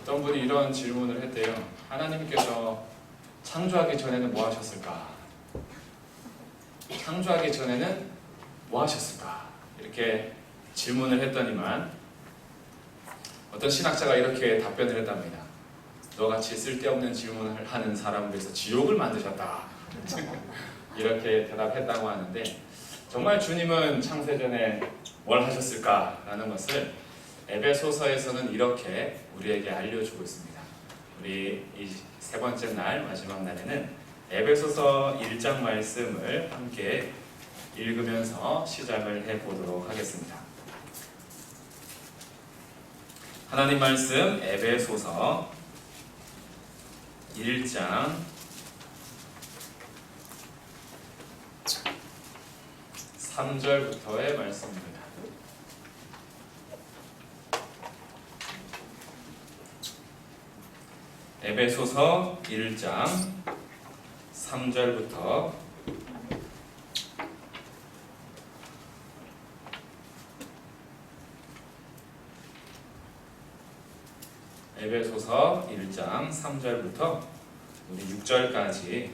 어떤 분이 이런 질문을 했대요. 하나님께서 창조하기 전에는 뭐 하셨을까? 창조하기 전에는 뭐 하셨을까? 이렇게 질문을 했더니만 어떤 신학자가 이렇게 답변을 했답니다. 너같이 쓸데없는 질문을 하는 사람을 위해서 지옥을 만드셨다. 이렇게 대답했다고 하는데, 정말 주님은 창세전에 뭘 하셨을까라는 것을 에베소서에서는 이렇게 우리에게 알려주고 있습니다. 우리 이 세 번째 날, 마지막 날에는 에베소서 1장 말씀을 함께 읽으면서 시작을 해보도록 하겠습니다. 하나님 말씀 에베소서 1장 3절부터의 말씀입니다. 에베소서 1장 3절부터 에베소서 1장 3절부터 우리 6절까지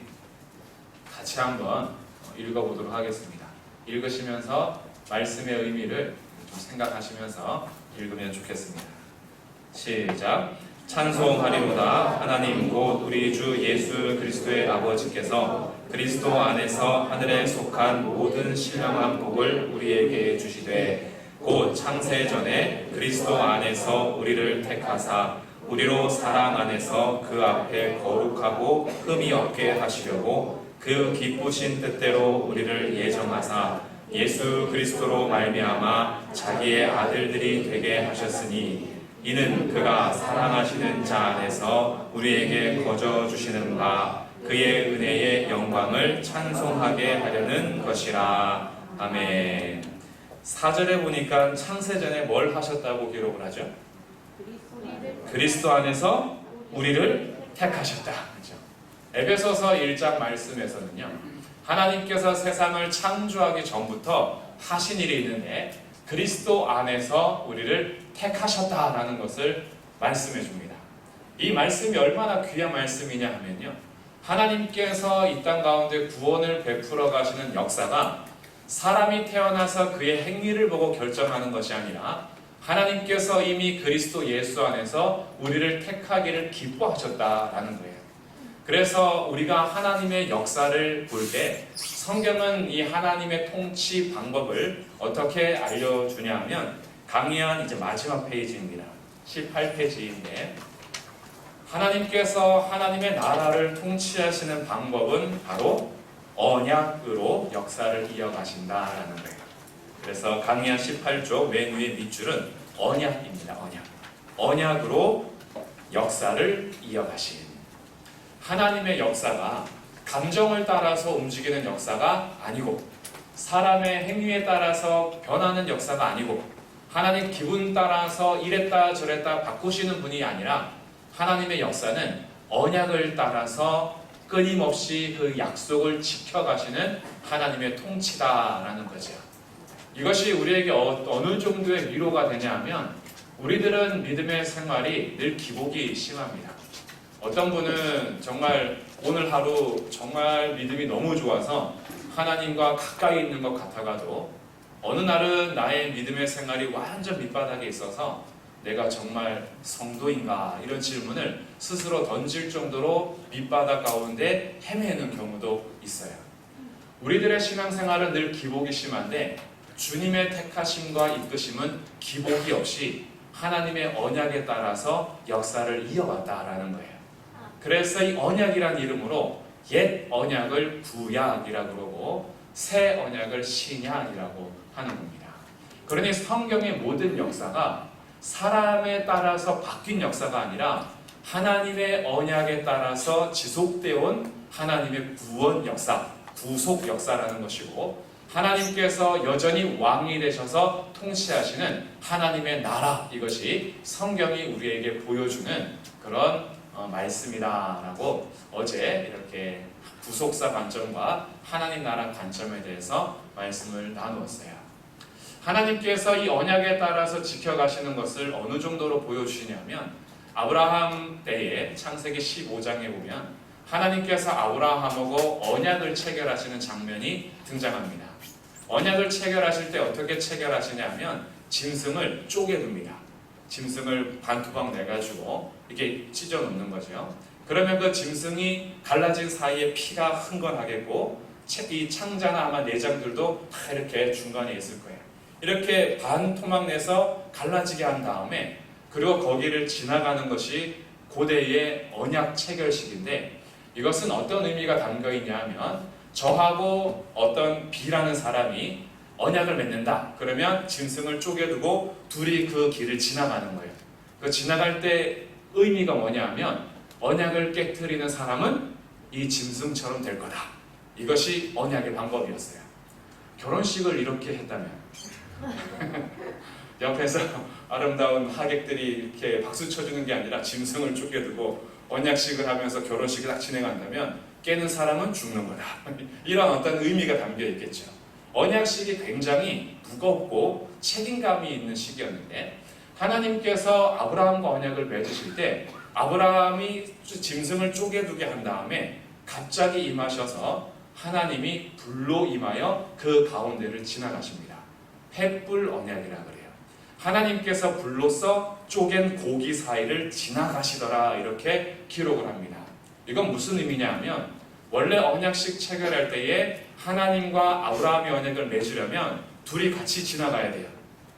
같이 한번 읽어보도록 하겠습니다. 읽으시면서 말씀의 의미를 좀 생각하시면서 읽으면 좋겠습니다. 시작. 찬송하리로다. 하나님 곧 우리 주 예수 그리스도의 아버지께서 그리스도 안에서 하늘에 속한 모든 신령한 복을 우리에게 주시되 곧 창세전에 그리스도 안에서 우리를 택하사 우리로 사랑 안에서 그 앞에 거룩하고 흠이 없게 하시려고 그 기쁘신 뜻대로 우리를 예정하사 예수 그리스도로 말미암아 자기의 아들들이 되게 하셨으니 이는 그가 사랑하시는 자 안에서 우리에게 거저 주시는 바 그의 은혜의 영광을 찬송하게 하려는 것이라. 아멘. 4절에 보니까 창세전에 뭘 하셨다고 기록을 하죠? 그리스도 안에서 우리를 택하셨다. 그렇죠? 에베소서 1장 말씀에서는요, 하나님께서 세상을 창조하기 전부터 하신 일이 있는데 그리스도 안에서 우리를 택하셨다라는 것을 말씀해 줍니다. 이 말씀이 얼마나 귀한 말씀이냐 하면요, 하나님께서 이 땅 가운데 구원을 베풀어 가시는 역사가 사람이 태어나서 그의 행위를 보고 결정하는 것이 아니라 하나님께서 이미 그리스도 예수 안에서 우리를 택하기를 기뻐하셨다라는 거예요. 그래서 우리가 하나님의 역사를 볼 때 성경은 이 하나님의 통치 방법을 어떻게 알려주냐 하면 강의한 이제 마지막 페이지입니다. 18페이지인데 하나님께서 하나님의 나라를 통치하시는 방법은 바로 언약으로 역사를 이어가신다라는 거예요. 그래서 강의한 18쪽 맨 위의 밑줄은 언약입니다. 언약으로 역사를 이어가신 하나님의 역사가 감정을 따라서 움직이는 역사가 아니고 사람의 행위에 따라서 변하는 역사가 아니고 하나님 기분 따라서 이랬다 저랬다 바꾸시는 분이 아니라 하나님의 역사는 언약을 따라서 끊임없이 그 약속을 지켜가시는 하나님의 통치다라는 거죠. 이것이 우리에게 어느 정도의 위로가 되냐면 우리들은 믿음의 생활이 늘 기복이 심합니다. 어떤 분은 정말 오늘 하루 정말 믿음이 너무 좋아서 하나님과 가까이 있는 것 같아가도 어느 날은 나의 믿음의 생활이 완전 밑바닥에 있어서 내가 정말 성도인가 이런 질문을 스스로 던질 정도로 밑바닥 가운데 헤매는 경우도 있어요. 우리들의 신앙생활은 늘 기복이 심한데 주님의 택하심과 이끄심은 기복이 없이 하나님의 언약에 따라서 역사를 이어왔다라는 거예요. 그래서 이 언약이란 이름으로 옛 언약을 구약이라고 그러고 새 언약을 신약이라고 하는 겁니다. 그러니 성경의 모든 역사가 사람에 따라서 바뀐 역사가 아니라 하나님의 언약에 따라서 지속되어 온 하나님의 구원 역사, 구속 역사라는 것이고 하나님께서 여전히 왕이 되셔서 통치하시는 하나님의 나라, 이것이 성경이 우리에게 보여주는 그런 말씀이다라고 어제 이렇게 구속사 관점과 하나님 나라 관점에 대해서 말씀을 나누었어요. 하나님께서 이 언약에 따라서 지켜가시는 것을 어느 정도로 보여주시냐면 아브라함 때에 창세기 15장에 보면 하나님께서 아브라함하고 언약을 체결하시는 장면이 등장합니다. 언약을 체결하실 때 어떻게 체결하시냐면 짐승을 쪼개둡니다. 짐승을 반토막 내가지고 이렇게 찢어 놓는 거죠. 그러면 그 짐승이 갈라진 사이에 피가 흥건하겠고 이 창자나 아마 내장들도 다 이렇게 중간에 있을 거예요. 이렇게 반토막 내서 갈라지게 한 다음에 그리고 거기를 지나가는 것이 고대의 언약 체결식인데 이것은 어떤 의미가 담겨 있냐 하면 저하고 어떤 B라는 사람이 언약을 맺는다. 그러면 짐승을 쪼개두고 둘이 그 길을 지나가는 거예요. 그 지나갈 때 의미가 뭐냐 하면 언약을 깨트리는 사람은 이 짐승처럼 될 거다. 이것이 언약의 방법이었어요. 결혼식을 이렇게 했다면 옆에서 아름다운 하객들이 이렇게 박수 쳐주는 게 아니라 짐승을 쪼개두고 언약식을 하면서 결혼식을 딱 진행한다면 깨는 사람은 죽는 거다. 이런 어떤 의미가 담겨 있겠죠. 언약식이 굉장히 무겁고 책임감이 있는 시기였는데 하나님께서 아브라함과 언약을 맺으실 때 아브라함이 짐승을 쪼개두게 한 다음에 갑자기 임하셔서 하나님이 불로 임하여 그 가운데를 지나가십니다. 횃불 언약이라 그래요. 하나님께서 불로써 쪼갠 고기 사이를 지나가시더라 이렇게 기록을 합니다. 이건 무슨 의미냐 하면 원래 언약식 체결할 때에 하나님과 아브라함의 언약을 맺으려면 둘이 같이 지나가야 돼요.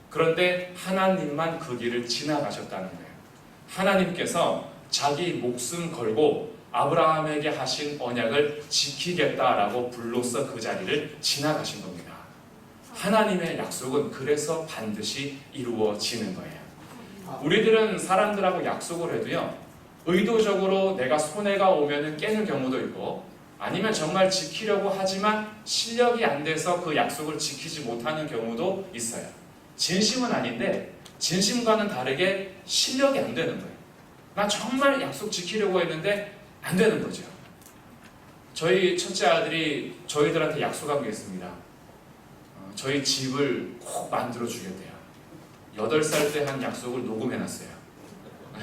그런데 하나님만 그 길을 지나가셨다는 거예요. 하나님께서 자기 목숨 걸고 아브라함에게 하신 언약을 지키겠다라고 불로써 그 자리를 지나가신 겁니다. 하나님의 약속은 그래서 반드시 이루어지는 거예요. 우리들은 사람들하고 약속을 해도요, 의도적으로 내가 손해가 오면 깨는 경우도 있고 아니면 정말 지키려고 하지만 실력이 안 돼서 그 약속을 지키지 못하는 경우도 있어요. 진심은 아닌데 진심과는 다르게 실력이 안 되는 거예요. 나 정말 약속 지키려고 했는데 안 되는 거죠. 저희 첫째 아들이 저희들한테 약속한 게 있습니다. 저희 집을 꼭 만들어 주겠대요. 8살 때 한 약속을 녹음해놨어요.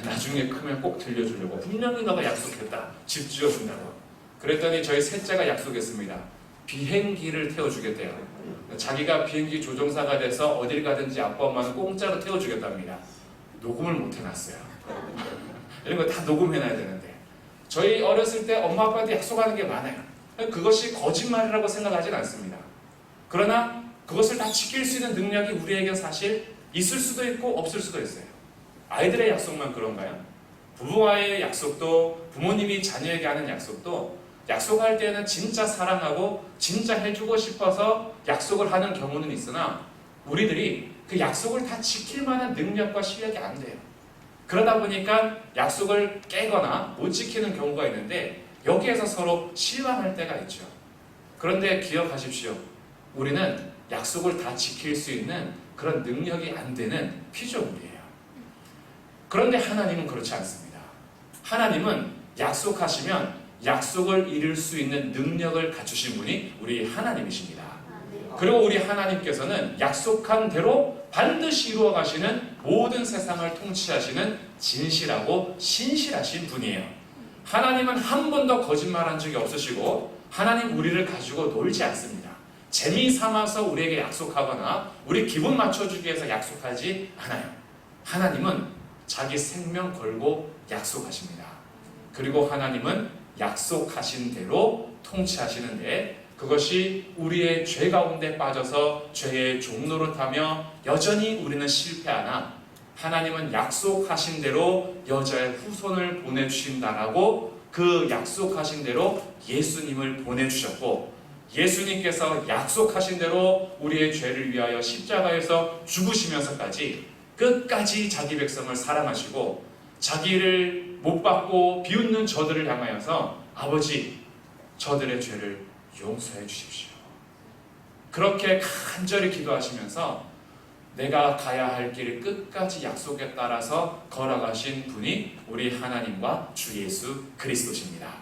나중에 크면 꼭 들려주려고. 분명히 너가 약속했다. 집 지어준다고. 그랬더니 저희 셋째가 약속했습니다. 비행기를 태워주겠대요. 자기가 비행기 조종사가 돼서 어딜 가든지 아빠 엄마는 공짜로 태워주겠답니다. 녹음을 못 해놨어요. 이런 거 다 녹음해놔야 되는데 저희 어렸을 때 엄마 아빠한테 약속하는 게 많아요. 그것이 거짓말이라고 생각하진 않습니다. 그러나 그것을 다 지킬 수 있는 능력이 우리에게 사실 있을 수도 있고 없을 수도 있어요. 아이들의 약속만 그런가요? 부부와의 약속도 부모님이 자녀에게 하는 약속도 약속할 때는 진짜 사랑하고 진짜 해주고 싶어서 약속을 하는 경우는 있으나 우리들이 그 약속을 다 지킬 만한 능력과 실력이 안 돼요. 그러다 보니까 약속을 깨거나 못 지키는 경우가 있는데 여기에서 서로 실망할 때가 있죠. 그런데 기억하십시오. 우리는 약속을 다 지킬 수 있는 그런 능력이 안 되는 피조물이에요. 그런데 하나님은 그렇지 않습니다. 하나님은 약속하시면 약속을 이룰 수 있는 능력을 갖추신 분이 우리 하나님이십니다. 그리고 우리 하나님께서는 약속한 대로 반드시 이루어 가시는 모든 세상을 통치하시는 진실하고 신실하신 분이에요. 하나님은 한 번도 거짓말한 적이 없으시고 하나님 우리를 가지고 놀지 않습니다. 재미 삼아서 우리에게 약속하거나 우리 기분 맞춰주기 위해서 약속하지 않아요. 하나님은 자기 생명 걸고 약속하십니다. 그리고 하나님은 약속하신 대로 통치하시는데 그것이 우리의 죄 가운데 빠져서 죄의 종노릇하며 여전히 우리는 실패하나 하나님은 약속하신 대로 여자의 후손을 보내주신다라고 그 약속하신 대로 예수님을 보내주셨고 예수님께서 약속하신 대로 우리의 죄를 위하여 십자가에서 죽으시면서까지 끝까지 자기 백성을 사랑하시고 자기를 못 받고 비웃는 저들을 향하여서 아버지 저들의 죄를 용서해 주십시오. 그렇게 간절히 기도하시면서 내가 가야 할 길을 끝까지 약속에 따라서 걸어가신 분이 우리 하나님과 주 예수 그리스도십니다.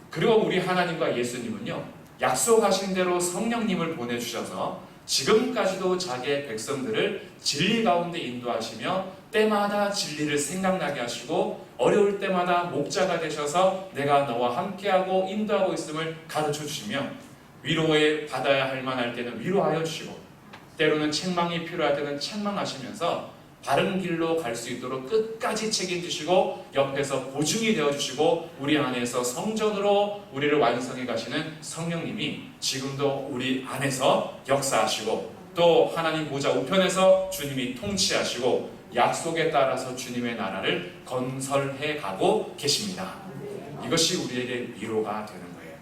그리고 우리 하나님과 예수님은요 약속하신 대로 성령님을 보내주셔서 지금까지도 자기의 백성들을 진리 가운데 인도하시며 때마다 진리를 생각나게 하시고 어려울 때마다 목자가 되셔서 내가 너와 함께하고 인도하고 있음을 가르쳐 주시며 위로에 받아야 할 만할 때는 위로하여 주시고 때로는 책망이 필요할 때는 책망하시면서 바른 길로 갈 수 있도록 끝까지 책임지시고 옆에서 보증이 되어주시고 우리 안에서 성전으로 우리를 완성해 가시는 성령님이 지금도 우리 안에서 역사하시고 또 하나님 보좌 우편에서 주님이 통치하시고 약속에 따라서 주님의 나라를 건설해 가고 계십니다. 이것이 우리에게 위로가 되는 거예요.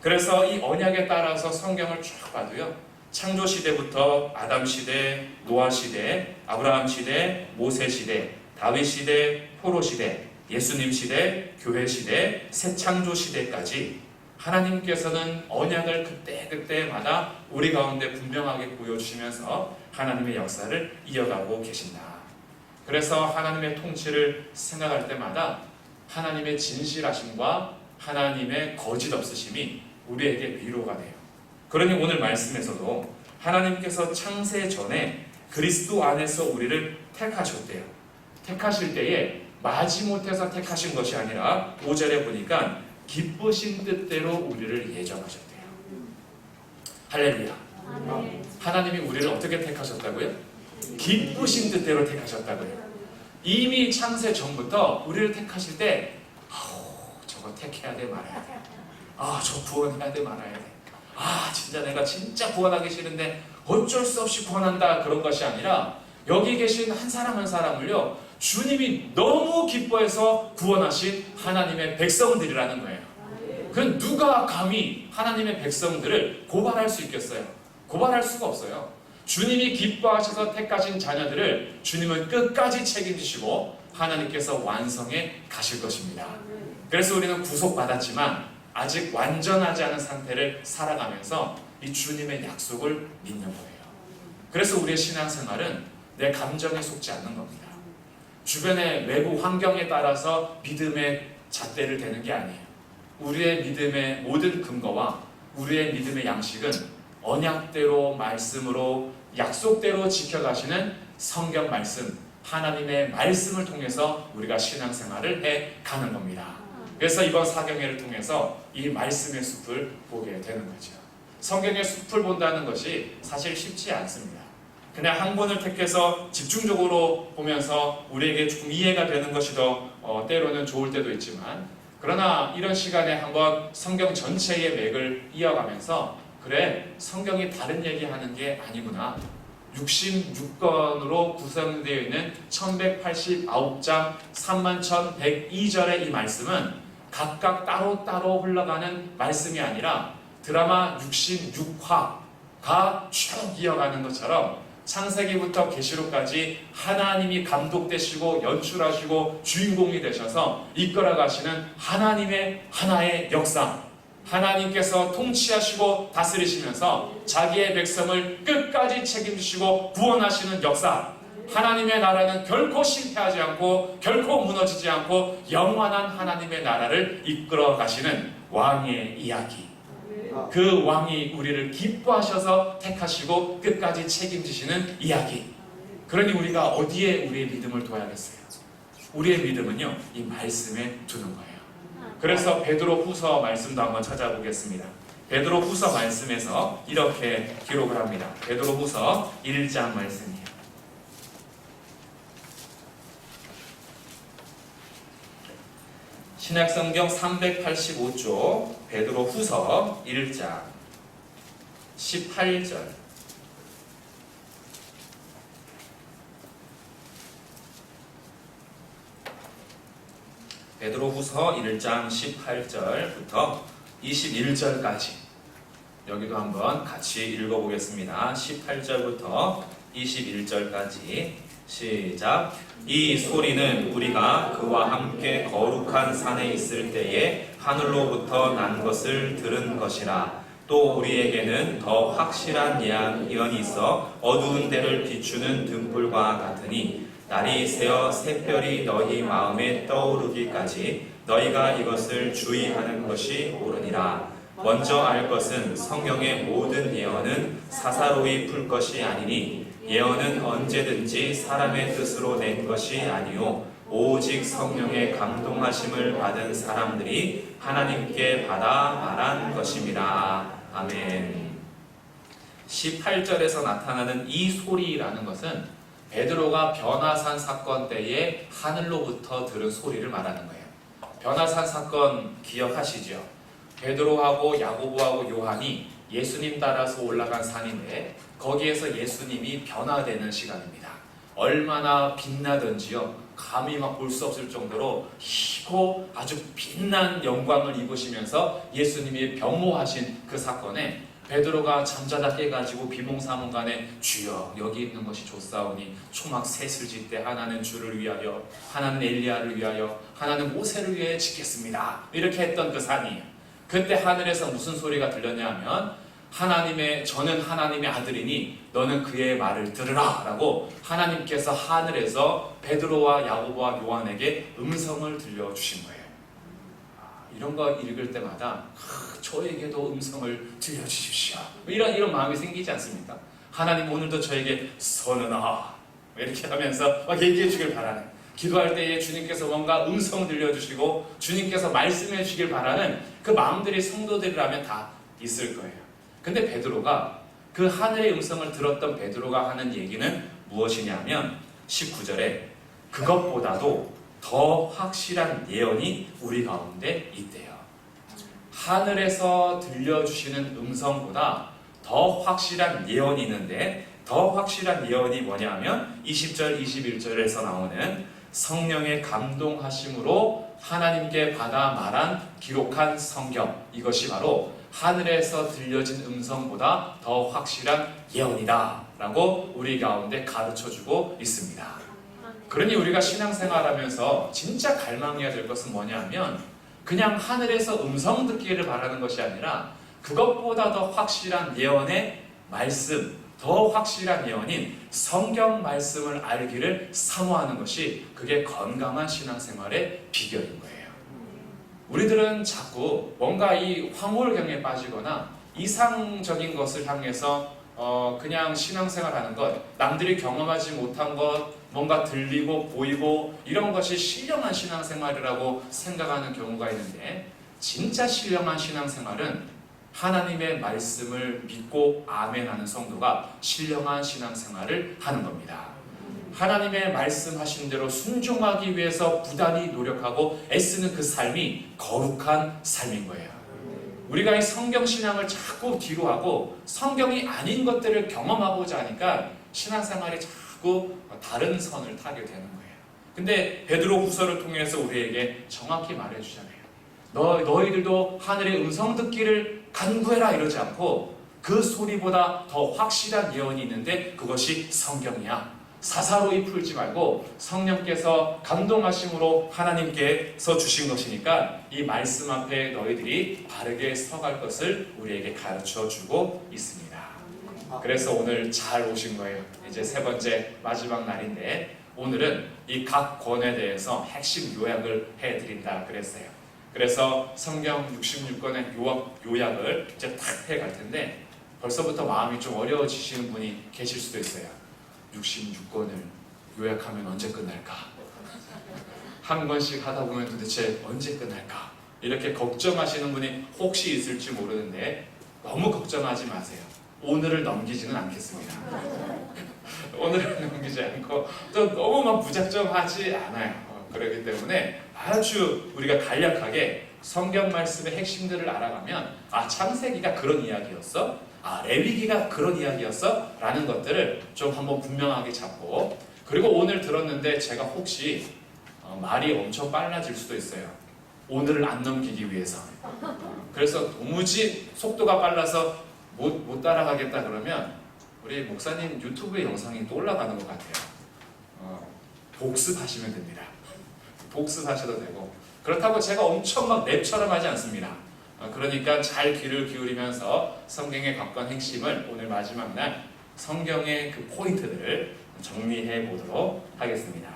그래서 이 언약에 따라서 성경을 쭉 봐도요, 창조 시대부터 아담 시대, 노아 시대, 아브라함 시대, 모세 시대, 다윗 시대, 포로 시대, 예수님 시대, 교회 시대, 새 창조 시대까지 하나님께서는 언약을 그때그때마다 우리 가운데 분명하게 보여주시면서 하나님의 역사를 이어가고 계신다. 그래서 하나님의 통치를 생각할 때마다 하나님의 진실하심과 하나님의 거짓 없으심이 우리에게 위로가 돼요. 그러니 오늘 말씀에서도 하나님께서 창세 전에 그리스도 안에서 우리를 택하셨대요. 택하실 때에 마지못해서 택하신 것이 아니라 5절에 보니까 기쁘신 뜻대로 우리를 예정하셨대요. 할렐루야. 하나님이 우리를 어떻게 택하셨다고요? 기쁘신 뜻대로 택하셨다고요. 이미 창세 전부터 우리를 택하실 때 저거 택해야 돼 말아야 돼. 저 구원해야 돼 말아야 돼. 진짜 내가 진짜 구원하기 싫은데 어쩔 수 없이 구원한다, 그런 것이 아니라 여기 계신 한 사람 한 사람을요, 주님이 너무 기뻐해서 구원하신 하나님의 백성들이라는 거예요. 그럼 누가 감히 하나님의 백성들을 고발할 수 있겠어요? 고발할 수가 없어요. 주님이 기뻐하셔서 택하신 자녀들을 주님은 끝까지 책임지시고 하나님께서 완성해 가실 것입니다. 그래서 우리는 구속받았지만 아직 완전하지 않은 상태를 살아가면서 이 주님의 약속을 믿는 거예요. 그래서 우리의 신앙생활은 내 감정에 속지 않는 겁니다. 주변의 외부 환경에 따라서 믿음의 잣대를 대는 게 아니에요. 우리의 믿음의 모든 근거와 우리의 믿음의 양식은 언약대로, 말씀으로, 약속대로 지켜가시는 성경 말씀, 하나님의 말씀을 통해서 우리가 신앙생활을 해가는 겁니다. 그래서 이번 사경회를 통해서 이 말씀의 숲을 보게 되는 거죠. 성경의 숲을 본다는 것이 사실 쉽지 않습니다. 그냥 한 권을 택해서 집중적으로 보면서 우리에게 조금 이해가 되는 것이 더 때로는 좋을 때도 있지만, 그러나 이런 시간에 한번 성경 전체의 맥을 이어가면서 그래, 성경이 다른 얘기하는 게 아니구나. 66권으로 구성되어 있는 1189장 31,102절의 이 말씀은 각각 따로따로 흘러가는 말씀이 아니라 드라마 66화가 쭉 이어가는 것처럼 창세기부터 계시록까지 하나님이 감독되시고 연출하시고 주인공이 되셔서 이끌어가시는 하나님의 하나의 역사, 하나님께서 통치하시고 다스리시면서 자기의 백성을 끝까지 책임지시고 구원하시는 역사, 하나님의 나라는 결코 실패하지 않고 결코 무너지지 않고 영원한 하나님의 나라를 이끌어 가시는 왕의 이야기. 그 왕이 우리를 기뻐하셔서 택하시고 끝까지 책임지시는 이야기. 그러니 우리가 어디에 우리의 믿음을 둬야겠어요? 우리의 믿음은요, 이 말씀에 두는 거예요. 그래서 베드로 후서 말씀도 한번 찾아보겠습니다. 베드로 후서 말씀에서 이렇게 기록을 합니다. 베드로 후서 1장 말씀이에요. 신약성경 385쪽 베드로 후서 1장 18절. 베드로 후서 1장 18절부터 21절까지 여기도 한번 같이 읽어보겠습니다. 18절부터 21절까지 시작. 이 소리는 우리가 그와 함께 거룩한 산에 있을 때에 하늘로부터 난 것을 들은 것이라. 또 우리에게는 더 확실한 예언이 있어 어두운 데를 비추는 등불과 같으니 날이 새어 샛별이 너희 마음에 떠오르기까지 너희가 이것을 주의하는 것이 옳으니라. 먼저 알 것은 성경의 모든 예언은 사사로이 풀 것이 아니니 예언은 언제든지 사람의 뜻으로 낸 것이 아니요 오직 성령의 감동하심을 받은 사람들이 하나님께 받아 말한 것입니다. 아멘. 18절에서 나타나는 이 소리라는 것은 베드로가 변화산 사건 때에 하늘로부터 들은 소리를 말하는 거예요. 변화산 사건 기억하시죠? 베드로하고 야고보하고 요한이 예수님 따라서 올라간 산인데 거기에서 예수님이 변화되는 시간입니다. 얼마나 빛나던지요. 감히 막 볼 수 없을 정도로 희고 아주 빛난 영광을 입으시면서 예수님이 변모하신 그 사건에 베드로가 잠자다 깨가지고 비몽사몽간에 주여 여기 있는 것이 좋사오니 초막 셋을 짓되 하나는 주를 위하여 하나는 엘리야를 위하여 하나는 모세를 위해 짓겠습니다. 이렇게 했던 그 산이에요. 그때 하늘에서 무슨 소리가 들렸냐면 저는 하나님의 아들이니 너는 그의 말을 들으라 라고 하나님께서 하늘에서 베드로와 야고보와 요한에게 음성을 들려주신 거예요. 이런 거 읽을 때마다 저에게도 음성을 들려주십시오. 이런 마음이 생기지 않습니까? 하나님 오늘도 저에게 선은아 이렇게 하면서 막 얘기해 주길 바라는, 기도할 때에 주님께서 뭔가 음성 들려주시고 주님께서 말씀해 주길 바라는 그 마음들이 성도들이라면 다 있을 거예요. 근데 베드로가 그 하늘의 음성을 들었던 베드로가 하는 얘기는 무엇이냐면 19절에 그것보다도 더 확실한 예언이 우리 가운데 있대요. 하늘에서 들려주시는 음성보다 더 확실한 예언이 있는데 더 확실한 예언이 뭐냐면 20절 21절에서 나오는 성령의 감동하심으로 하나님께 받아 말한 기록한 성경, 이것이 바로 하늘에서 들려진 음성보다 더 확실한 예언이다 라고 우리 가운데 가르쳐주고 있습니다. 그러니 우리가 신앙생활하면서 진짜 갈망해야 될 것은 뭐냐면 그냥 하늘에서 음성 듣기를 바라는 것이 아니라 그것보다 더 확실한 예언의 말씀, 더 확실한 예언인 성경 말씀을 알기를 사모하는 것이 그게 건강한 신앙생활의 비결인 거예요. 우리들은 자꾸 뭔가 이 황홀경에 빠지거나 이상적인 것을 향해서 그냥 신앙생활하는 것, 남들이 경험하지 못한 것, 뭔가 들리고 보이고 이런 것이 신령한 신앙생활이라고 생각하는 경우가 있는데, 진짜 신령한 신앙생활은 하나님의 말씀을 믿고 아멘하는 성도가 신령한 신앙생활을 하는 겁니다. 하나님의 말씀하신 대로 순종하기 위해서 부단히 노력하고 애쓰는 그 삶이 거룩한 삶인 거예요. 우리가 이 성경 신앙을 자꾸 뒤로 하고 성경이 아닌 것들을 경험하고자 하니까 신앙생활이 자꾸 다른 선을 타게 되는 거예요. 근데 베드로 후서를 통해서 우리에게 정확히 말해주잖아요. 너희들도 하늘의 음성 듣기를 간구해라 이러지 않고 그 소리보다 더 확실한 예언이 있는데 그것이 성경이야. 사사로이 풀지 말고 성령께서 감동하심으로 하나님께서 주신 것이니까 이 말씀 앞에 너희들이 바르게 서갈 것을 우리에게 가르쳐주고 있습니다. 그래서 오늘 잘 오신 거예요. 이제 세 번째 마지막 날인데 오늘은 이 각 권에 대해서 핵심 요약을 해드린다 그랬어요. 그래서 성경 66권의 요약을 이제 탁 해갈 텐데 벌써부터 마음이 좀 어려워지시는 분이 계실 수도 있어요. 66권을 요약하면 언제 끝날까? 한 권씩 하다 보면 도대체 언제 끝날까? 이렇게 걱정하시는 분이 혹시 있을지 모르는데 너무 걱정하지 마세요. 오늘을 넘기지는 않겠습니다. 오늘을 넘기지 않고 또 너무 막 무작정하지 않아요. 그렇기 때문에 아주 우리가 간략하게 성경 말씀의 핵심들을 알아가면 창세기가 그런 이야기였어? 레위기가 그런 이야기였어? 라는 것들을 좀 한번 분명하게 잡고, 그리고 오늘 들었는데 제가 혹시 말이 엄청 빨라질 수도 있어요. 오늘을 안 넘기기 위해서. 그래서 도무지 속도가 빨라서 못 따라가겠다 그러면 우리 목사님 유튜브에 영상이 또 올라가는 것 같아요. 복습하시면 됩니다. 복습하셔도 되고, 그렇다고 제가 엄청 막 랩처럼 하지 않습니다. 그러니까 잘 귀를 기울이면서 성경의 각관 핵심을 오늘 마지막 날 성경의 그 포인트들을 정리해 보도록 하겠습니다.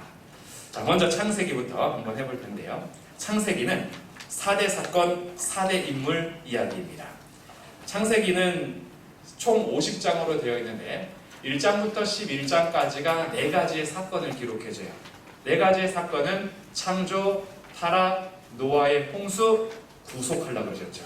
자, 먼저 창세기부터 한번 해볼 텐데요. 창세기는 4대 사건, 4대 인물 이야기입니다. 창세기는 총 50장으로 되어 있는데 1장부터 11장까지가 네 가지의 사건을 기록해줘요. 네 가지의 사건은 창조, 타락, 노아의 홍수, 구속하려고 그러셨죠.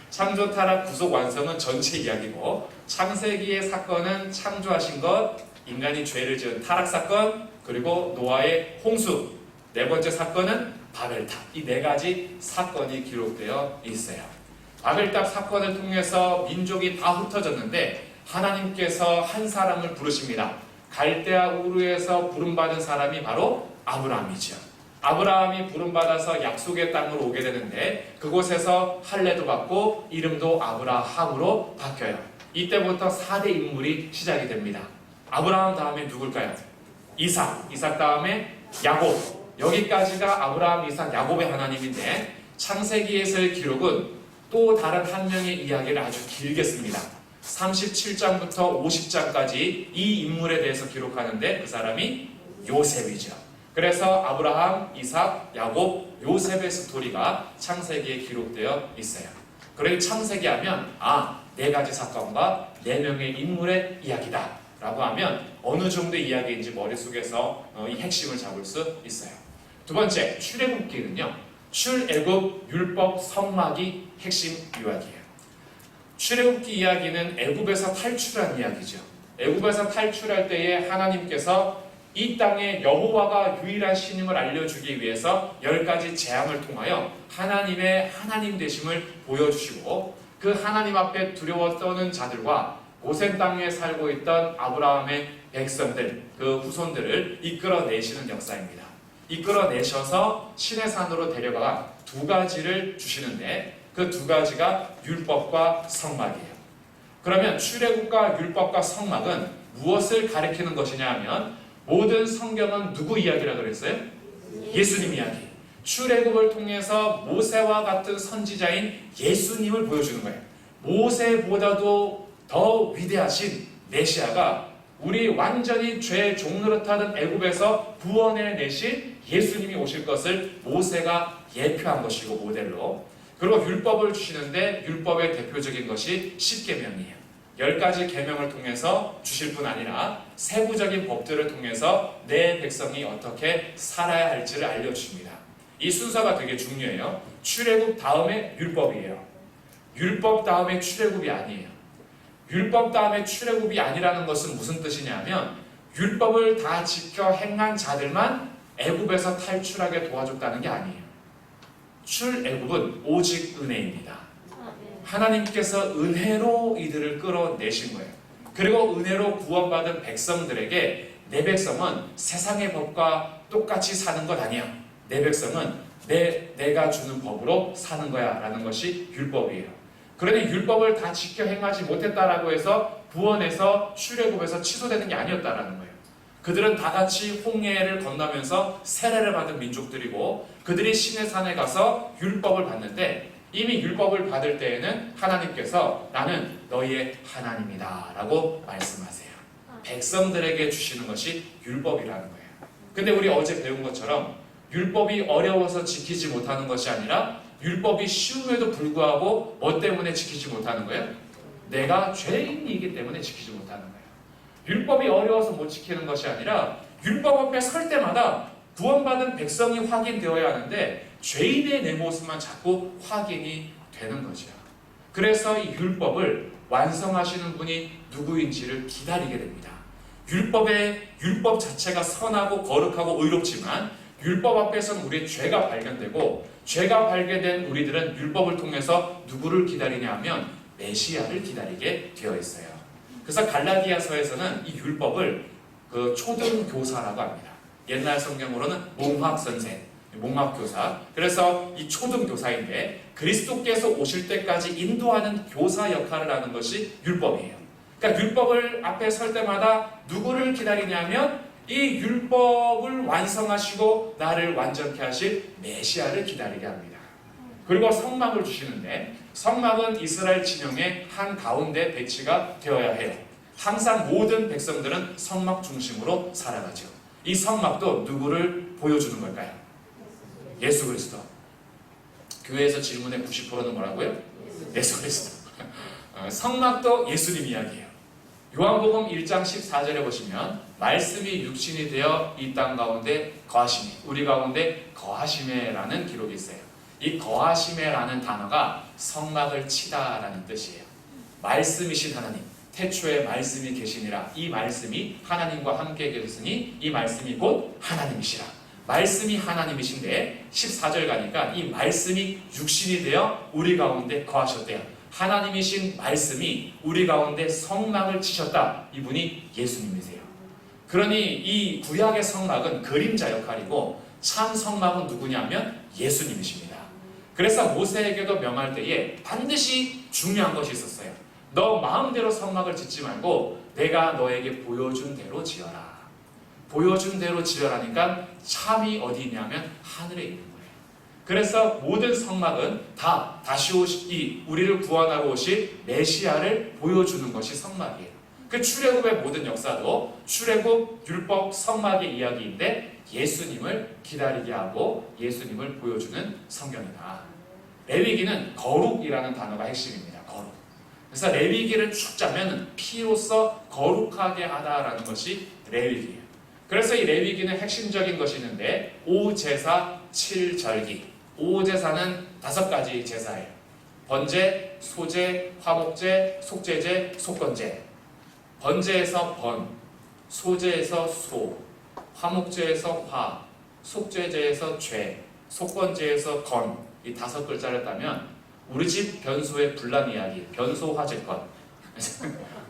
창조, 타락, 구속, 완성은 전체 이야기고, 창세기의 사건은 창조하신 것, 인간이 죄를 지은 타락 사건, 그리고 노아의 홍수, 네 번째 사건은 바벨탑. 이 네 가지 사건이 기록되어 있어요. 바벨탑 사건을 통해서 민족이 다 흩어졌는데 하나님께서 한 사람을 부르십니다. 갈대아 우르에서 부름받은 사람이 바로 아브라함이죠. 아브라함이 부름받아서 약속의 땅으로 오게 되는데 그곳에서 할례도 받고 이름도 아브라함으로 바뀌어요. 이때부터 4대 인물이 시작이 됩니다. 아브라함 다음에 누굴까요? 이삭 다음에 야곱. 여기까지가 아브라함, 이삭, 야곱의 하나님인데 창세기에서의 기록은 또 다른 한 명의 이야기를 아주 길게 씁니다. 37장부터 50장까지 이 인물에 대해서 기록하는데 그 사람이 요셉이죠. 그래서 아브라함, 이삭, 야곱, 요셉의 스토리가 창세기에 기록되어 있어요. 그러니 창세기 하면 네 가지 사건과 네 명의 인물의 이야기다 라고 하면 어느 정도의 이야기인지 머릿속에서 이 핵심을 잡을 수 있어요. 두 번째, 출애굽기는요, 출애굽 율법 성막이 핵심 이야기예요. 출애굽기 이야기는 애굽에서 탈출한 이야기죠. 애굽에서 탈출할 때에 하나님께서 이 땅에 여호와가 유일한 신임을 알려주기 위해서 10가지 재앙을 통하여 하나님의 하나님 되심을 보여주시고 그 하나님 앞에 두려워 떠는 자들과 고센 땅에 살고 있던 아브라함의 백성들, 그 후손들을 이끌어내시는 역사입니다. 이끌어내셔서 시내산으로 데려가 2가지를 주시는데 그 2가지가 율법과 성막이에요. 그러면 출애굽과 율법과 성막은 무엇을 가리키는 것이냐 하면 모든 성경은 누구 이야기라고 그랬어요? 예수님 이야기. 출애굽을 통해서 모세와 같은 선지자인 예수님을 보여주는 거예요. 모세보다도 더 위대하신 메시아가 우리 완전히 죄 종노릇하던 애굽에서 구원해내신 예수님이 오실 것을 모세가 예표한 것이고 모델로. 그리고 율법을 주시는데 율법의 대표적인 것이 10계명이에요. 10가지 계명을 통해서 주실 뿐 아니라 세부적인 법들을 통해서 내 백성이 어떻게 살아야 할지를 알려주십니다. 이 순서가 되게 중요해요. 출애굽 다음에 율법이에요. 율법 다음에 출애굽이 아니에요. 율법 다음에 출애굽이 아니라는 것은 무슨 뜻이냐면 율법을 다 지켜 행한 자들만 애굽에서 탈출하게 도와줬다는 게 아니에요. 출애굽은 오직 은혜입니다. 하나님께서 은혜로 이들을 끌어내신 거예요. 그리고 은혜로 구원받은 백성들에게 내 백성은 세상의 법과 똑같이 사는 것 아니야. 내 백성은 내가 주는 법으로 사는 거야 라는 것이 율법이에요. 그러니 율법을 다 지켜 행하지 못했다라고 해서 구원에서 출애굽에서 취소되는 게 아니었다라는 거예요. 그들은 다 같이 홍해를 건너면서 세례를 받은 민족들이고 그들이 시내산에 가서 율법을 받는데 이미 율법을 받을 때에는 하나님께서 나는 너희의 하나님이다 라고 말씀하세요. 백성들에게 주시는 것이 율법이라는 거예요. 근데 우리 어제 배운 것처럼 율법이 어려워서 지키지 못하는 것이 아니라 율법이 쉬움에도 불구하고 뭐 때문에 지키지 못하는 거예요? 내가 죄인이기 때문에 지키지 못하는 거예요. 율법이 어려워서 못 지키는 것이 아니라 율법 앞에 설 때마다 구원받은 백성이 확인되어야 하는데 죄인의 내 모습만 자꾸 확인이 되는 거죠. 그래서 이 율법을 완성하시는 분이 누구인지를 기다리게 됩니다. 율법 자체가 선하고 거룩하고 의롭지만 율법 앞에서는 우리의 죄가 발견되고 죄가 발견된 우리들은 율법을 통해서 누구를 기다리냐 하면 메시아를 기다리게 되어 있어요. 그래서 갈라디아서에서는 이 율법을 초등교사라고 합니다. 옛날 성경으로는 몽학선생, 몽학교사. 그래서 이 초등교사인데 그리스도께서 오실 때까지 인도하는 교사 역할을 하는 것이 율법이에요. 그러니까 율법을 앞에 설 때마다 누구를 기다리냐면 이 율법을 완성하시고 나를 완전케 하실 메시아를 기다리게 합니다. 그리고 성막을 주시는데 성막은 이스라엘 진영의 한 가운데 배치가 되어야 해요. 항상 모든 백성들은 성막 중심으로 살아가죠. 이 성막도 누구를 보여주는 걸까요? 예수 그리스도. 교회에서 질문의 90%는 뭐라고요? 예수 그리스도. 성막도 예수님 이야기예요. 요한복음 1장 14절에 보시면 말씀이 육신이 되어 이 땅 가운데 거하시매, 우리 가운데 거하시매라는 기록이 있어요. 이 거하시매라는 단어가 성막을 치다라는 뜻이에요. 말씀이신 하나님, 태초에 말씀이 계시니라. 이 말씀이 하나님과 함께 계셨으니 이 말씀이 곧 하나님이시라. 말씀이 하나님이신데 14절 가니까 이 말씀이 육신이 되어 우리 가운데 거하셨대요. 하나님이신 말씀이 우리 가운데 성막을 치셨다. 이분이 예수님이세요. 그러니 이 구약의 성막은 그림자 역할이고 참 성막은 누구냐면 예수님이십니다. 그래서 모세에게도 명할 때에 반드시 중요한 것이 있었어요. 너 마음대로 성막을 짓지 말고 내가 너에게 보여준 대로 지어라. 보여준 대로 지어라니까 참이 어디 있냐면 하늘에 있는 거예요. 그래서 모든 성막은 다시 오실 우리를 구원하러 오실 메시아를 보여주는 것이 성막이에요. 그 출애굽의 모든 역사도 출애굽, 율법, 성막의 이야기인데 예수님을 기다리게 하고 예수님을 보여주는 성경이다. 레위기는 거룩이라는 단어가 핵심입니다. 거룩. 그래서 레위기를 쭉 짜면 피로써 거룩하게 하다라는 것이 레위기예요. 그래서 이 레위기는 핵심적인 것이 있는데 5제사 7절기. 5제사는 5가지 제사예요. 번제, 소제, 화목제, 속죄제, 속건제. 번제에서 번, 소제에서 소, 화목제에서 화, 속죄제에서 죄, 속건제에서 건. 이 5글자를 따면 우리 집 변소의 분란 이야기, 변소 화재건.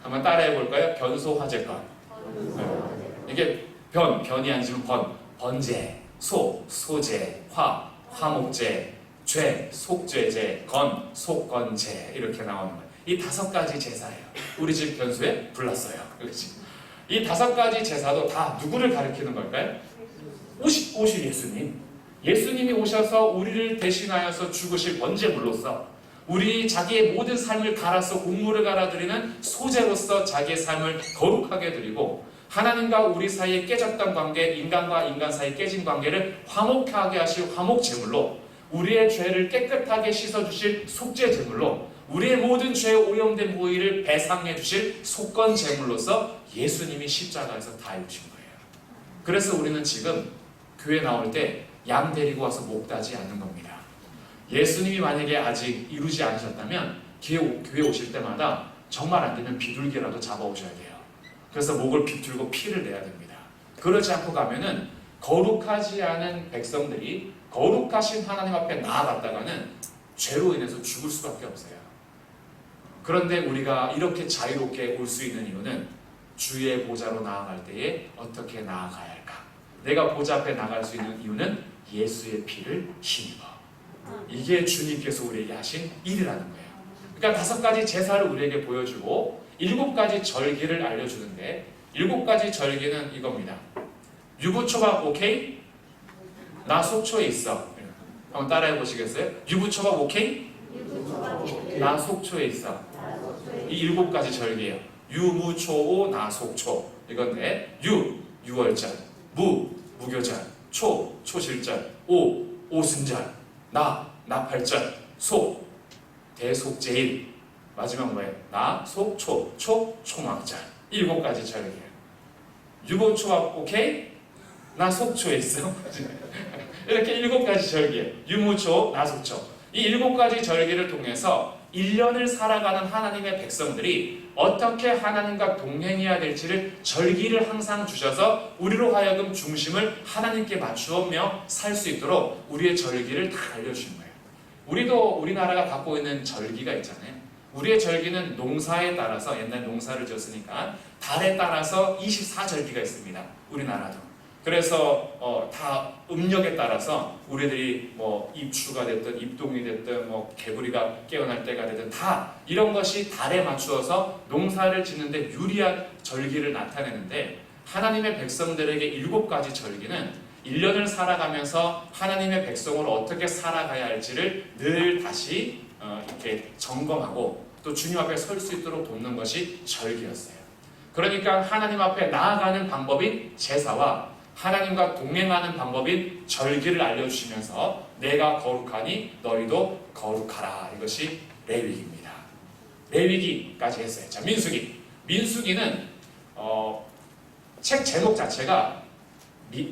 한번 따라해 볼까요? 변소 화재건. 이게 변이 아니지만 번제, 소제, 화목제, 죄, 속죄제, 속건제 이렇게 나오는 거예요. 이 5가지 제사예요. 우리 집 변소에 불났어요. 그렇지? 이 5가지 제사도 다 누구를 가리키는 걸까요? 오실 예수님. 예수님이 오셔서 우리를 대신하여서 죽으실 번제물로서 우리 자기의 모든 삶을 갈아서 곡물을 갈아드리는 소재로서 자기의 삶을 거룩하게 드리고 하나님과 우리 사이에 깨졌던 관계, 인간과 인간 사이 깨진 관계를 화목하게 하실 화목제물로 우리의 죄를 깨끗하게 씻어주실 속죄제물로 우리의 모든 죄에 오염된 부위를 배상해 주실 속건제물로서 예수님이 십자가에서 다 이루신 거예요. 그래서 우리는 지금 교회 나올 때 양 데리고 와서 목 따지 않는 겁니다. 예수님이 만약에 아직 이루지 않으셨다면 교회 오실 때마다 정말 안 되면 비둘기라도 잡아오셔야 돼요. 그래서 목을 비틀고 피를 내야 됩니다. 그러지 않고 가면은 거룩하지 않은 백성들이 거룩하신 하나님 앞에 나아갔다가는 죄로 인해서 죽을 수밖에 없어요. 그런데 우리가 이렇게 자유롭게 올 수 있는 이유는 주의 보좌로 나아갈 때에 어떻게 나아가야 할까? 내가 보좌 앞에 나갈 수 있는 이유는 예수의 피를 힘입어. 이게 주님께서 우리에게 하신 일이라는 거예요. 그러니까 5가지 제사를 우리에게 보여주고 7가지 절기를 알려주는데 7가지 절기는 이겁니다. 유부초밥 오케이? 나 속초에 있어. 한번 따라해 보시겠어요? 유부초밥 오케이? 나 속초에 있어. 이 7가지 절기예요. 유무초오 나 속초. 이건데 유월절, 무교절, 초실절, 오순절, 나팔절, 대속제일, 마지막 뭐예요? 초막절. 7가지 절기예요. 유부초밥 오케이? 나 속초에 있어. 이렇게 7가지 절기예요. 유무초, 나 속초. 이 7가지 절기를 통해서 1년을 살아가는 하나님의 백성들이 어떻게 하나님과 동행해야 될지를 절기를 항상 주셔서 우리로 하여금 중심을 하나님께 맞추며 살 수 있도록 우리의 절기를 다 알려주신 거예요. 우리도 우리나라가 갖고 있는 절기가 있잖아요. 우리의 절기는 농사에 따라서 옛날 농사를 지었으니까 달에 따라서 24절기가 있습니다. 우리나라도. 그래서 다 음력에 따라서 우리들이 뭐 입추가 됐든 입동이 됐든 뭐 개구리가 깨어날 때가 됐든 다 이런 것이 달에 맞추어서 농사를 짓는데 유리한 절기를 나타내는데 하나님의 백성들에게 7가지 절기는 1년을 살아가면서 하나님의 백성으로 어떻게 살아가야 할지를 늘 다시 이렇게 점검하고 또 주님 앞에 설 수 있도록 돕는 것이 절기였어요. 그러니까 하나님 앞에 나아가는 방법인 제사와 하나님과 동행하는 방법인 절기를 알려주시면서 내가 거룩하니 너희도 거룩하라. 이것이 레위기입니다. 레위기까지 했어요. 자, 민수기. 민수기는 책 제목 자체가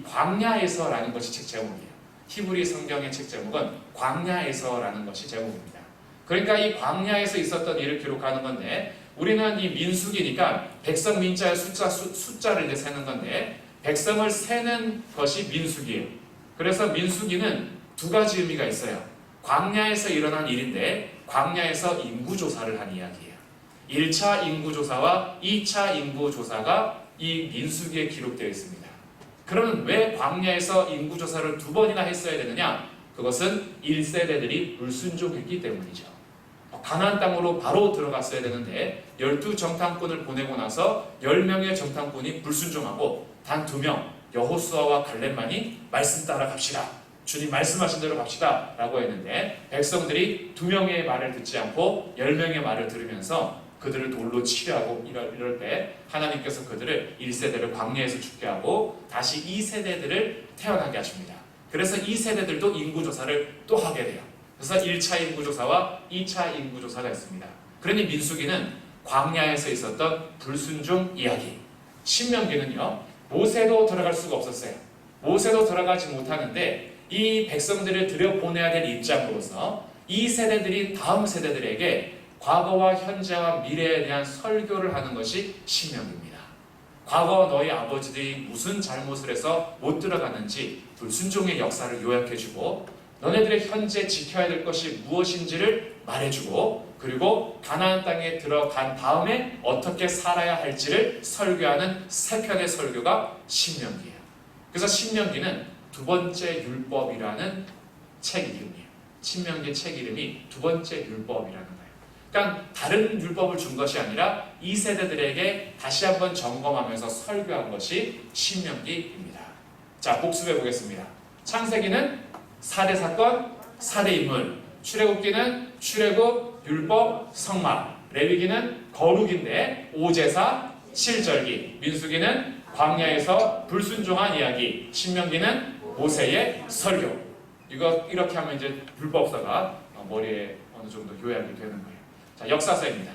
광야에서라는 것이 책 제목이에요. 히브리 성경의 책 제목은 광야에서라는 것이 제목입니다. 그러니까 이 광야에서 있었던 일을 기록하는 건데, 우리는 이 민수기니까 백성 민자의 숫자를 이제 세는 건데, 백성을 세는 것이 민수기예요. 그래서 민수기는 두 가지 의미가 있어요. 광야에서 일어난 일인데 광야에서 인구조사를 한 이야기예요. 1차 인구조사와 2차 인구조사가 이 민수기에 기록되어 있습니다. 그러면 왜 광야에서 인구조사를 두 번이나 했어야 되느냐? 그것은 1세대들이 불순종했기 때문이죠. 가나안 땅으로 바로 들어갔어야 되는데 12정탐꾼을 보내고 나서 10명의 정탐꾼이 불순종하고 단 2명 여호수아와 갈렙만이 말씀 따라 갑시다, 주님 말씀하신 대로 갑시다 라고 했는데, 백성들이 2명의 말을 듣지 않고 10명의 말을 들으면서 그들을 돌로 치려하고 이럴 때 하나님께서 그들을 1세대를 광야에서 죽게 하고 다시 2세대들을 태어나게 하십니다. 그래서 2세대들도 인구조사를 또 하게 돼요. 그래서 1차 인구조사와 2차 인구조사가 있습니다. 그러니 민수기는 광야에서 있었던 불순종 이야기. 신명기는요, 모세도 들어갈 수가 없었어요. 모세도 들어가지 못하는데 이 백성들을 들여보내야 될 입장으로서 이 세대들이 다음 세대들에게 과거와 현재와 미래에 대한 설교를 하는 것이 신명기입니다. 과거 너희 아버지들이 무슨 잘못을 해서 못 들어가는지 불순종의 역사를 요약해주고, 너네들의 현재 지켜야 될 것이 무엇인지를 말해주고, 그리고 가나안 땅에 들어간 다음에 어떻게 살아야 할지를 설교하는 세 편의 설교가 신명기예요. 그래서 신명기는 두 번째 율법이라는 책 이름이에요. 신명기 책 이름이 두 번째 율법이라는 거예요. 그러니까 다른 율법을 준 것이 아니라 이 세대들에게 다시 한번 점검하면서 설교한 것이 신명기입니다. 자, 복습해 보겠습니다. 창세기는 4대 사건, 4대 인물, 출애굽기는 출애굽, 율법, 성막, 레위기는 거룩인데 오제사, 칠절기, 민수기는 광야에서 불순종한 이야기, 신명기는 모세의 설교. 이렇게 하면 이제 율법서가 머리에 어느 정도 요약이 되는 거예요. 자, 역사서입니다.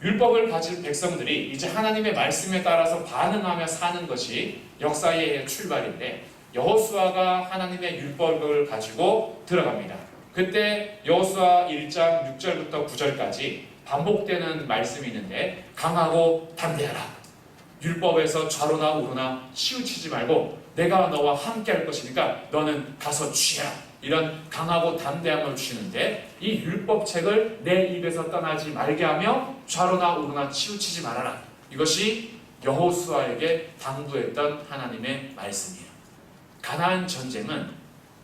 율법을 가진 백성들이 이제 하나님의 말씀에 따라서 반응하며 사는 것이 역사의 출발인데, 여호수아가 하나님의 율법을 가지고 들어갑니다. 그때 여호수아 1장 6절부터 9절까지 반복되는 말씀이 있는데, 강하고 담대하라. 율법에서 좌로나 우로나 치우치지 말고 내가 너와 함께 할 것이니까 너는 가서 취해라. 이런 강하고 담대함을 주시는데, 이 율법책을 내 입에서 떠나지 말게 하며 좌로나 우로나 치우치지 말아라. 이것이 여호수아에게 당부했던 하나님의 말씀이에요. 가나안 전쟁은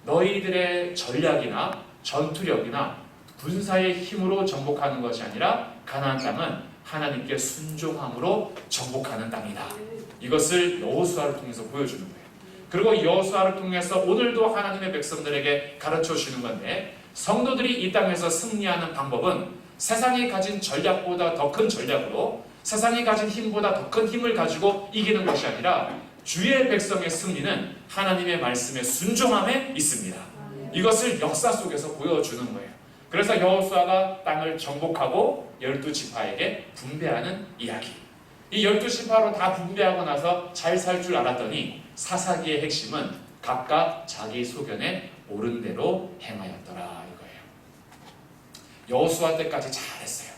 너희들의 전략이나 전투력이나 군사의 힘으로 정복하는 것이 아니라 가나안 땅은 하나님께 순종함으로 정복하는 땅이다. 이것을 여호수아를 통해서 보여주는 거예요. 그리고 여호수아를 통해서 오늘도 하나님의 백성들에게 가르쳐 주는 건데, 성도들이 이 땅에서 승리하는 방법은 세상이 가진 전략보다 더 큰 전략으로, 세상이 가진 힘보다 더 큰 힘을 가지고 이기는 것이 아니라 주의 백성의 승리는 하나님의 말씀에 순종함에 있습니다. 이것을 역사 속에서 보여주는 거예요. 그래서 여호수아가 땅을 정복하고 12지파에게 분배하는 이야기. 이 12지파로 다 분배하고 나서 잘 살 줄 알았더니 사사기의 핵심은 각각 자기 소견에 옳은 대로 행하였더라 이거예요. 여호수아 때까지 잘했어요.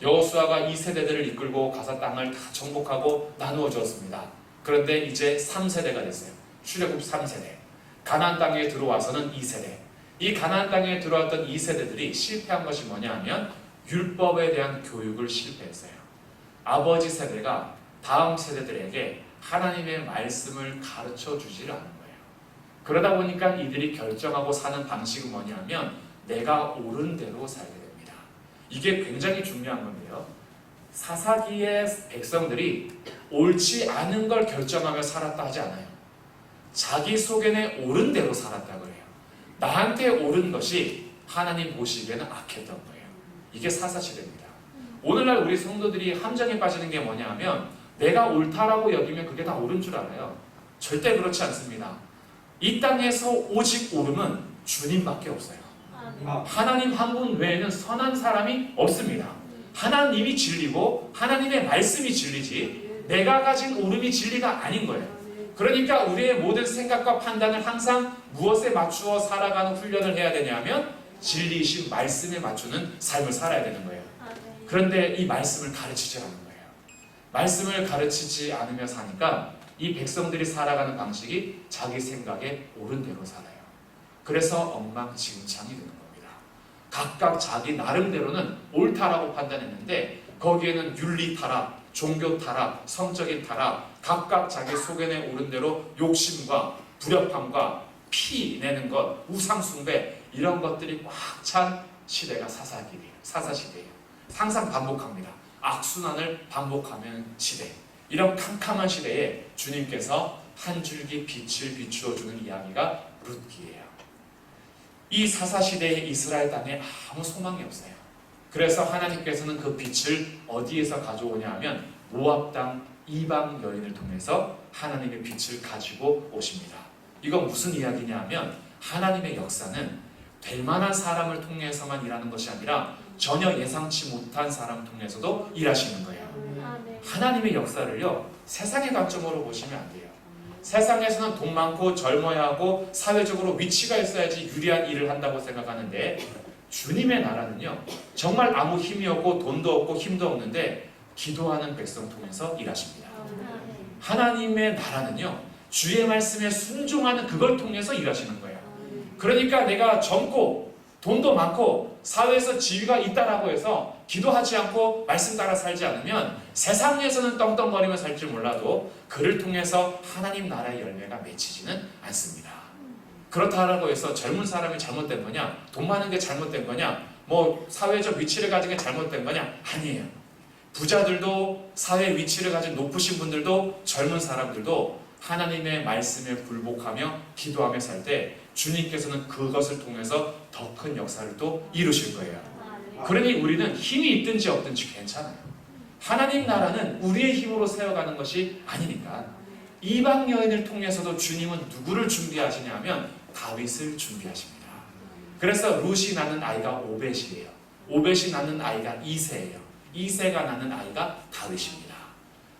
여호수아가 이 세대들을 이끌고 가서 땅을 다 정복하고 나누어 주었습니다. 그런데 이제 3세대가 됐어요. 출애굽 3세대. 가나안 땅에 들어와서는 2세대. 이 가나안 땅에 들어왔던 2세대들이 실패한 것이 뭐냐 하면 율법에 대한 교육을 실패했어요. 아버지 세대가 다음 세대들에게 하나님의 말씀을 가르쳐 주질 않은 거예요. 그러다 보니까 이들이 결정하고 사는 방식은 뭐냐 하면 내가 옳은 대로 살게 됩니다. 이게 굉장히 중요한 건데요. 사사기의 백성들이 옳지 않은 걸 결정하며 살았다 하지 않아요. 자기 소견에 옳은 대로 살았다고 해요. 나한테 옳은 것이 하나님 보시기에는 악했던 거예요. 이게 사사시대입니다. 오늘날 우리 성도들이 함정에 빠지는 게 뭐냐 하면 내가 옳다라고 여기면 그게 다 옳은 줄 알아요. 절대 그렇지 않습니다. 이 땅에서 오직 옳음은 주님밖에 없어요. 하나님 한 분 외에는 선한 사람이 없습니다. 하나님이 진리고 하나님의 말씀이 진리지 내가 가진 오름이 진리가 아닌 거예요. 그러니까 우리의 모든 생각과 판단을 항상 무엇에 맞추어 살아가는 훈련을 해야 되냐면 진리이신 말씀에 맞추는 삶을 살아야 되는 거예요. 그런데 이 말씀을 가르치지 않는 거예요. 말씀을 가르치지 않으며 사니까 이 백성들이 살아가는 방식이 자기 생각에 옳은 대로 살아요. 그래서 엉망진창이 되는 겁니다. 각각 자기 나름대로는 옳다라고 판단했는데 거기에는 윤리 타락, 종교 타락, 성적인 타락, 각각 자기 소견에 오른 대로 욕심과 불협함과 피 내는 것, 우상숭배 이런 것들이 꽉 찬 시대가 사사시대예요. 항상 반복합니다. 악순환을 반복하는 시대. 이런 캄캄한 시대에 주님께서 한 줄기 빛을 비추어주는 이야기가 룻기예요. 이 사사시대의 이스라엘 땅에 아무 소망이 없어요. 그래서 하나님께서는 그 빛을 어디에서 가져오냐 하면 모압 땅 이방 여인을 통해서 하나님의 빛을 가지고 오십니다. 이건 무슨 이야기냐 하면 하나님의 역사는 될 만한 사람을 통해서만 일하는 것이 아니라 전혀 예상치 못한 사람을 통해서도 일하시는 거예요. 하나님의 역사를요 세상의 관점으로 보시면 안 돼요. 세상에서는 돈 많고 젊어야 하고 사회적으로 위치가 있어야지 유리한 일을 한다고 생각하는데 주님의 나라는요 정말 아무 힘이 없고 돈도 없고 힘도 없는데 기도하는 백성 통해서 일하십니다. 하나님의 나라는요 주의 말씀에 순종하는 그걸 통해서 일하시는 거예요. 그러니까 내가 젊고 돈도 많고 사회에서 지위가 있다라고 해서 기도하지 않고 말씀 따라 살지 않으면 세상에서는 떵떵거리며 살지 몰라도 그를 통해서 하나님 나라의 열매가 맺히지는 않습니다. 그렇다라고 해서 젊은 사람이 잘못된 거냐? 돈 많은 게 잘못된 거냐? 뭐 사회적 위치를 가진 게 잘못된 거냐? 아니에요. 부자들도 사회 위치를 가진 높으신 분들도 젊은 사람들도 하나님의 말씀에 굴복하며 기도하며 살 때 주님께서는 그것을 통해서 더 큰 역사를 또 이루실 거예요. 그러니 우리는 힘이 있든지 없든지 괜찮아요. 하나님 나라는 우리의 힘으로 세워가는 것이 아니니까. 이방 여인을 통해서도 주님은 누구를 준비하시냐면 다윗을 준비하십니다. 그래서 룻이 낳는 아이가 오벳이에요. 오벳이 낳는 아이가 이새예요. 이새가 낳는 아이가 다윗입니다.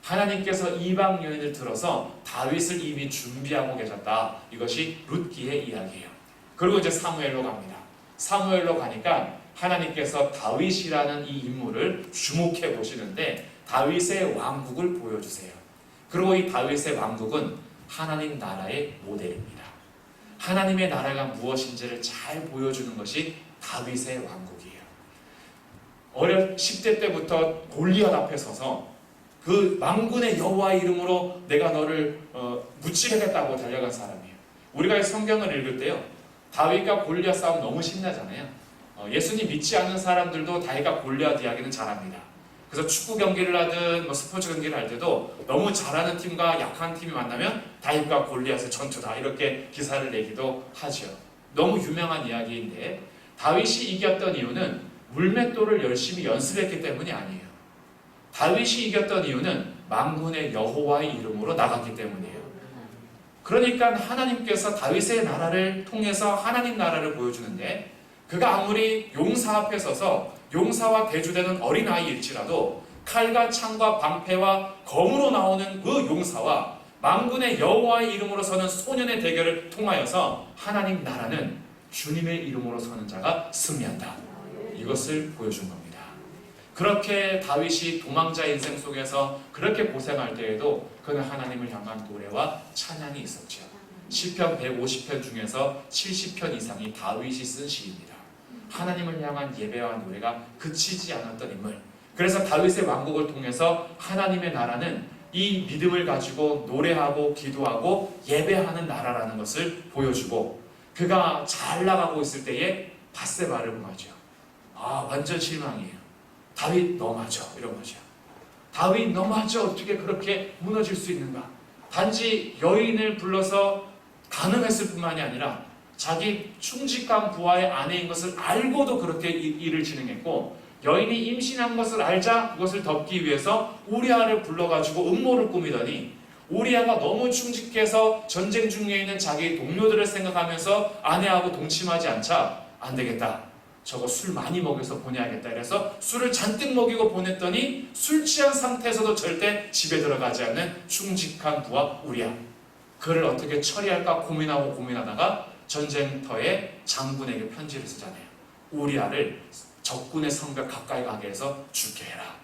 하나님께서 이방 여인을 들어서 다윗을 이미 준비하고 계셨다. 이것이 룻기의 이야기예요. 그리고 이제 사무엘로 갑니다. 사무엘로 가니까 하나님께서 다윗이라는 이 인물을 주목해 보시는데 다윗의 왕국을 보여주세요. 그리고 이 다윗의 왕국은 하나님 나라의 모델입니다. 하나님의 나라가 무엇인지를 잘 보여주는 것이 다윗의 왕국이에요. 10대 때부터 골리앗 앞에 서서 그 만군의 여호와의 이름으로 내가 너를 무찌르겠다고 달려간 사람이에요. 우리가 성경을 읽을 때요 다윗과 골리앗 싸움 너무 신나잖아요. 예수님 믿지 않는 사람들도 다윗과 골리앗 이야기는 잘합니다. 그래서 축구 경기를 하든 뭐 스포츠 경기를 할 때도 너무 잘하는 팀과 약한 팀이 만나면 다윗과 골리앗의 전투다 이렇게 기사를 내기도 하죠. 너무 유명한 이야기인데 다윗이 이겼던 이유는 물맷돌을 열심히 연습했기 때문이 아니에요. 다윗이 이겼던 이유는 만군의 여호와의 이름으로 나갔기 때문이에요. 그러니까 하나님께서 다윗의 나라를 통해서 하나님 나라를 보여주는데 그가 아무리 용사 앞에 서서 용사와 대주되는 어린아이일지라도 칼과 창과 방패와 검으로 나오는 그 용사와 만군의 여호와의 이름으로 서는 소년의 대결을 통하여서 하나님 나라는 주님의 이름으로 서는 자가 승리한다. 이것을 보여준 겁니다. 그렇게 다윗이 도망자 인생 속에서 그렇게 고생할 때에도 그는 하나님을 향한 노래와 찬양이 있었죠. 시편 150편 중에서 70편 이상이 다윗이 쓴 시입니다. 하나님을 향한 예배와 노래가 그치지 않았던 인물. 그래서 다윗의 왕국을 통해서 하나님의 나라는 이 믿음을 가지고 노래하고 기도하고 예배하는 나라라는 것을 보여주고 그가 잘 나가고 있을 때에 밧세바를 보죠. 완전 실망이에요. 다윗 너 맞아 이런 거죠. 다윗 너 맞아 어떻게 그렇게 무너질 수 있는가. 단지 여인을 불러서 가늠했을 뿐만이 아니라 자기 충직한 부하의 아내인 것을 알고도 그렇게 일을 진행했고 여인이 임신한 것을 알자 그것을 덮기 위해서 우리아를 불러가지고 음모를 꾸미더니 우리아가 너무 충직해서 전쟁 중에 있는 자기 동료들을 생각하면서 아내하고 동침하지 않자 안 되겠다. 저거 술 많이 먹여서 보내야겠다. 그래서 술을 잔뜩 먹이고 보냈더니 술 취한 상태에서도 절대 집에 들어가지 않는 충직한 부하 우리야. 그를 어떻게 처리할까 고민하다가 전쟁터에 장군에게 편지를 쓰잖아요. 우리아를 적군의 성벽 가까이 가게 해서 죽게 해라.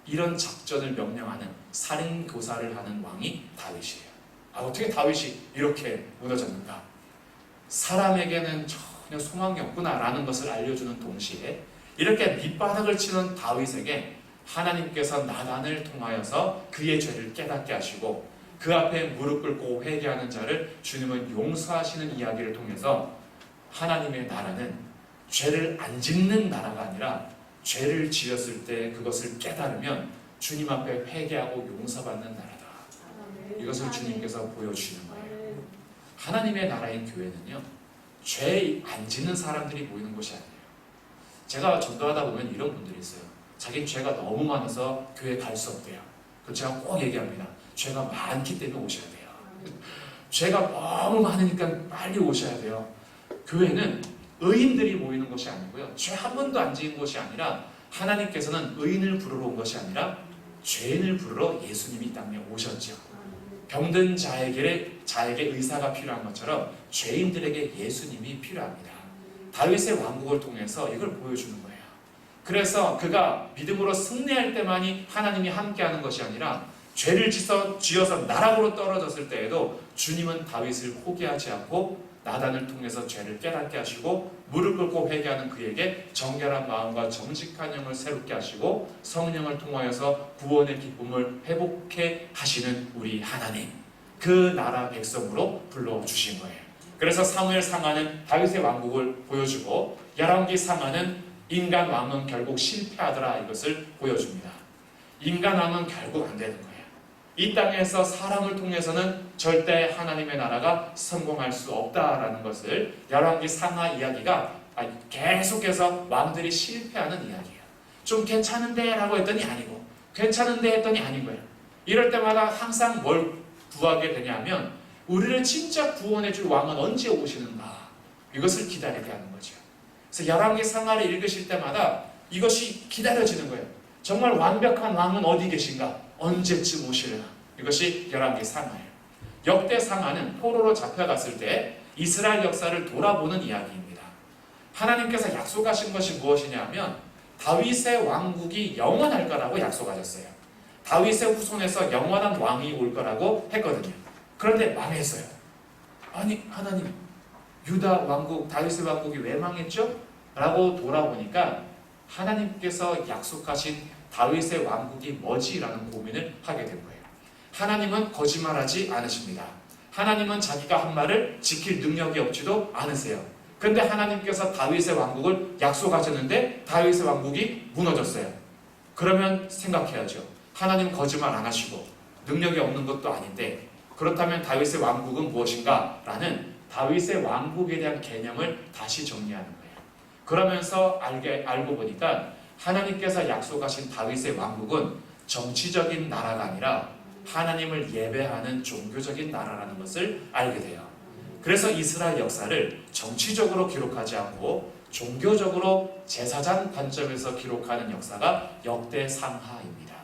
이런 작전을 명령하는 살인교사를 하는 왕이 다윗이에요. 어떻게 다윗이 이렇게 무너졌는가? 사람에게는 전혀 소망이 없구나라는 것을 알려주는 동시에 이렇게 밑바닥을 치는 다윗에게 하나님께서 나단을 통하여서 그의 죄를 깨닫게 하시고 그 앞에 무릎 꿇고 회개하는 자를 주님은 용서하시는 이야기를 통해서 하나님의 나라는 죄를 안 짓는 나라가 아니라 죄를 지었을 때 그것을 깨달으면 주님 앞에 회개하고 용서받는 나라다. 이것을 주님께서 보여주시는 거예요. 하나님의 나라인 교회는요, 죄 안 짓는 사람들이 모이는 곳이 아니에요. 제가 전도하다 보면 이런 분들이 있어요. 자기 죄가 너무 많아서 교회 갈 수 없대요. 그래서 제가 꼭 얘기합니다. 죄가 많기 때문에 오셔야 돼요. 죄가 너무 많으니까 빨리 오셔야 돼요. 교회는 의인들이 모이는 것이 아니고요. 죄 한 번도 안 지은 것이 아니라 하나님께서는 의인을 부르러 온 것이 아니라 죄인을 부르러 예수님이 이 땅에 오셨죠. 병든 자에게 의사가 필요한 것처럼 죄인들에게 예수님이 필요합니다. 다윗의 왕국을 통해서 이걸 보여주는 거예요. 그래서 그가 믿음으로 승리할 때만이 하나님이 함께하는 것이 아니라 죄를 지어서 나락으로 떨어졌을 때에도 주님은 다윗을 포기하지 않고 나단을 통해서 죄를 깨닫게 하시고 무릎 꿇고 회개하는 그에게 정결한 마음과 정직한 영을 새롭게 하시고 성령을 통하여서 구원의 기쁨을 회복해 하시는 우리 하나님, 그 나라 백성으로 불러주신 거예요. 그래서 사무엘 상하는 다윗의 왕국을 보여주고 열왕기 상하는 인간 왕은 결국 실패하더라, 이것을 보여줍니다. 인간 왕은 결국 안 되는 거예요. 이 땅에서 사람을 통해서는 절대 하나님의 나라가 성공할 수 없다라는 것을 열왕기 상하 이야기가 계속해서 왕들이 실패하는 이야기예요. 좀 괜찮은데 라고 했더니 아니고, 괜찮은데 했더니 아닌 거예요. 이럴 때마다 항상 뭘 구하게 되냐면 우리를 진짜 구원해 줄 왕은 언제 오시는가, 이것을 기다리게 하는 거죠. 그래서 열왕기 상하를 읽으실 때마다 이것이 기다려지는 거예요. 정말 완벽한 왕은 어디 계신가? 언제쯤 오실까? 이것이 열왕기 상하예요. 역대 상하는 포로로 잡혀갔을 때 이스라엘 역사를 돌아보는 이야기입니다. 하나님께서 약속하신 것이 무엇이냐면 다윗의 왕국이 영원할 거라고 약속하셨어요. 다윗의 후손에서 영원한 왕이 올 거라고 했거든요. 그런데 망했어요. 아니 하나님, 유다 왕국, 다윗의 왕국이 왜 망했죠? 라고 돌아보니까 하나님께서 약속하신 다윗의 왕국이 뭐지라는 고민을 하게 된 거예요. 하나님은 거짓말하지 않으십니다. 하나님은 자기가 한 말을 지킬 능력이 없지도 않으세요. 그런데 하나님께서 다윗의 왕국을 약속하셨는데 다윗의 왕국이 무너졌어요. 그러면 생각해야죠. 하나님 거짓말 안 하시고 능력이 없는 것도 아닌데 그렇다면 다윗의 왕국은 무엇인가? 라는 다윗의 왕국에 대한 개념을 다시 정리하는 거예요. 그러면서 알고 보니까 하나님께서 약속하신 다윗의 왕국은 정치적인 나라가 아니라 하나님을 예배하는 종교적인 나라라는 것을 알게 돼요. 그래서 이스라엘 역사를 정치적으로 기록하지 않고 종교적으로 제사장 관점에서 기록하는 역사가 역대 상하입니다.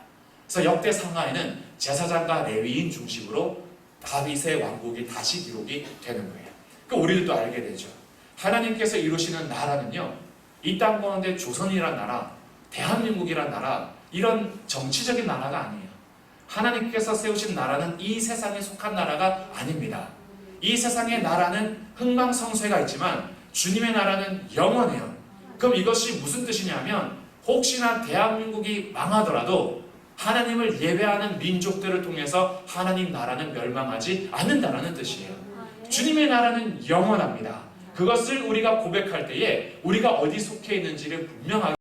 그래서 역대 상하에는 제사장과 레위인 중심으로 다윗의 왕국이 다시 기록이 되는 거예요. 그러니까 우리들도 알게 되죠. 하나님께서 이루시는 나라는요, 이 땅 가운데 조선이란 나라, 대한민국이란 나라, 이런 정치적인 나라가 아니에요. 하나님께서 세우신 나라는 이 세상에 속한 나라가 아닙니다. 이 세상의 나라는 흥망성쇠가 있지만 주님의 나라는 영원해요. 그럼 이것이 무슨 뜻이냐면 혹시나 대한민국이 망하더라도 하나님을 예배하는 민족들을 통해서 하나님 나라는 멸망하지 않는다는 뜻이에요. 주님의 나라는 영원합니다. 그것을 우리가 고백할 때에 우리가 어디 속해 있는지를 분명하게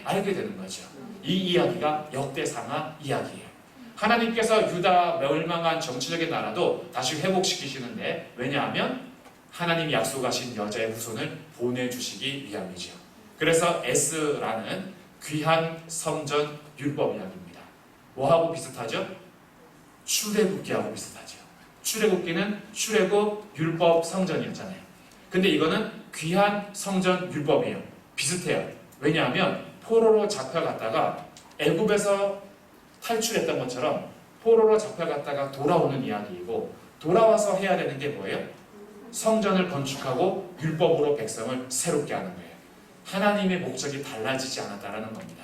알게 되는 거죠. 이 이야기가 역대상하 이야기예요. 하나님께서 유다 멸망한 정치적인 나라도 다시 회복시키시는데, 왜냐하면 하나님이 약속하신 여자의 후손을 보내주시기 위함이죠. 그래서 S라는 귀한 성전 율법 이야기입니다. 뭐하고 비슷하죠? 출애굽기하고 비슷하죠. 출애굽기는 출애굽 율법 성전이었잖아요. 근데 이거는 귀한 성전 율법이에요. 비슷해요. 왜냐하면 포로로 잡혀갔다가 애굽에서 탈출했던 것처럼 포로로 잡혀갔다가 돌아오는 이야기이고, 돌아와서 해야 되는 게 뭐예요? 성전을 건축하고 율법으로 백성을 새롭게 하는 거예요. 하나님의 목적이 달라지지 않았다라는 겁니다.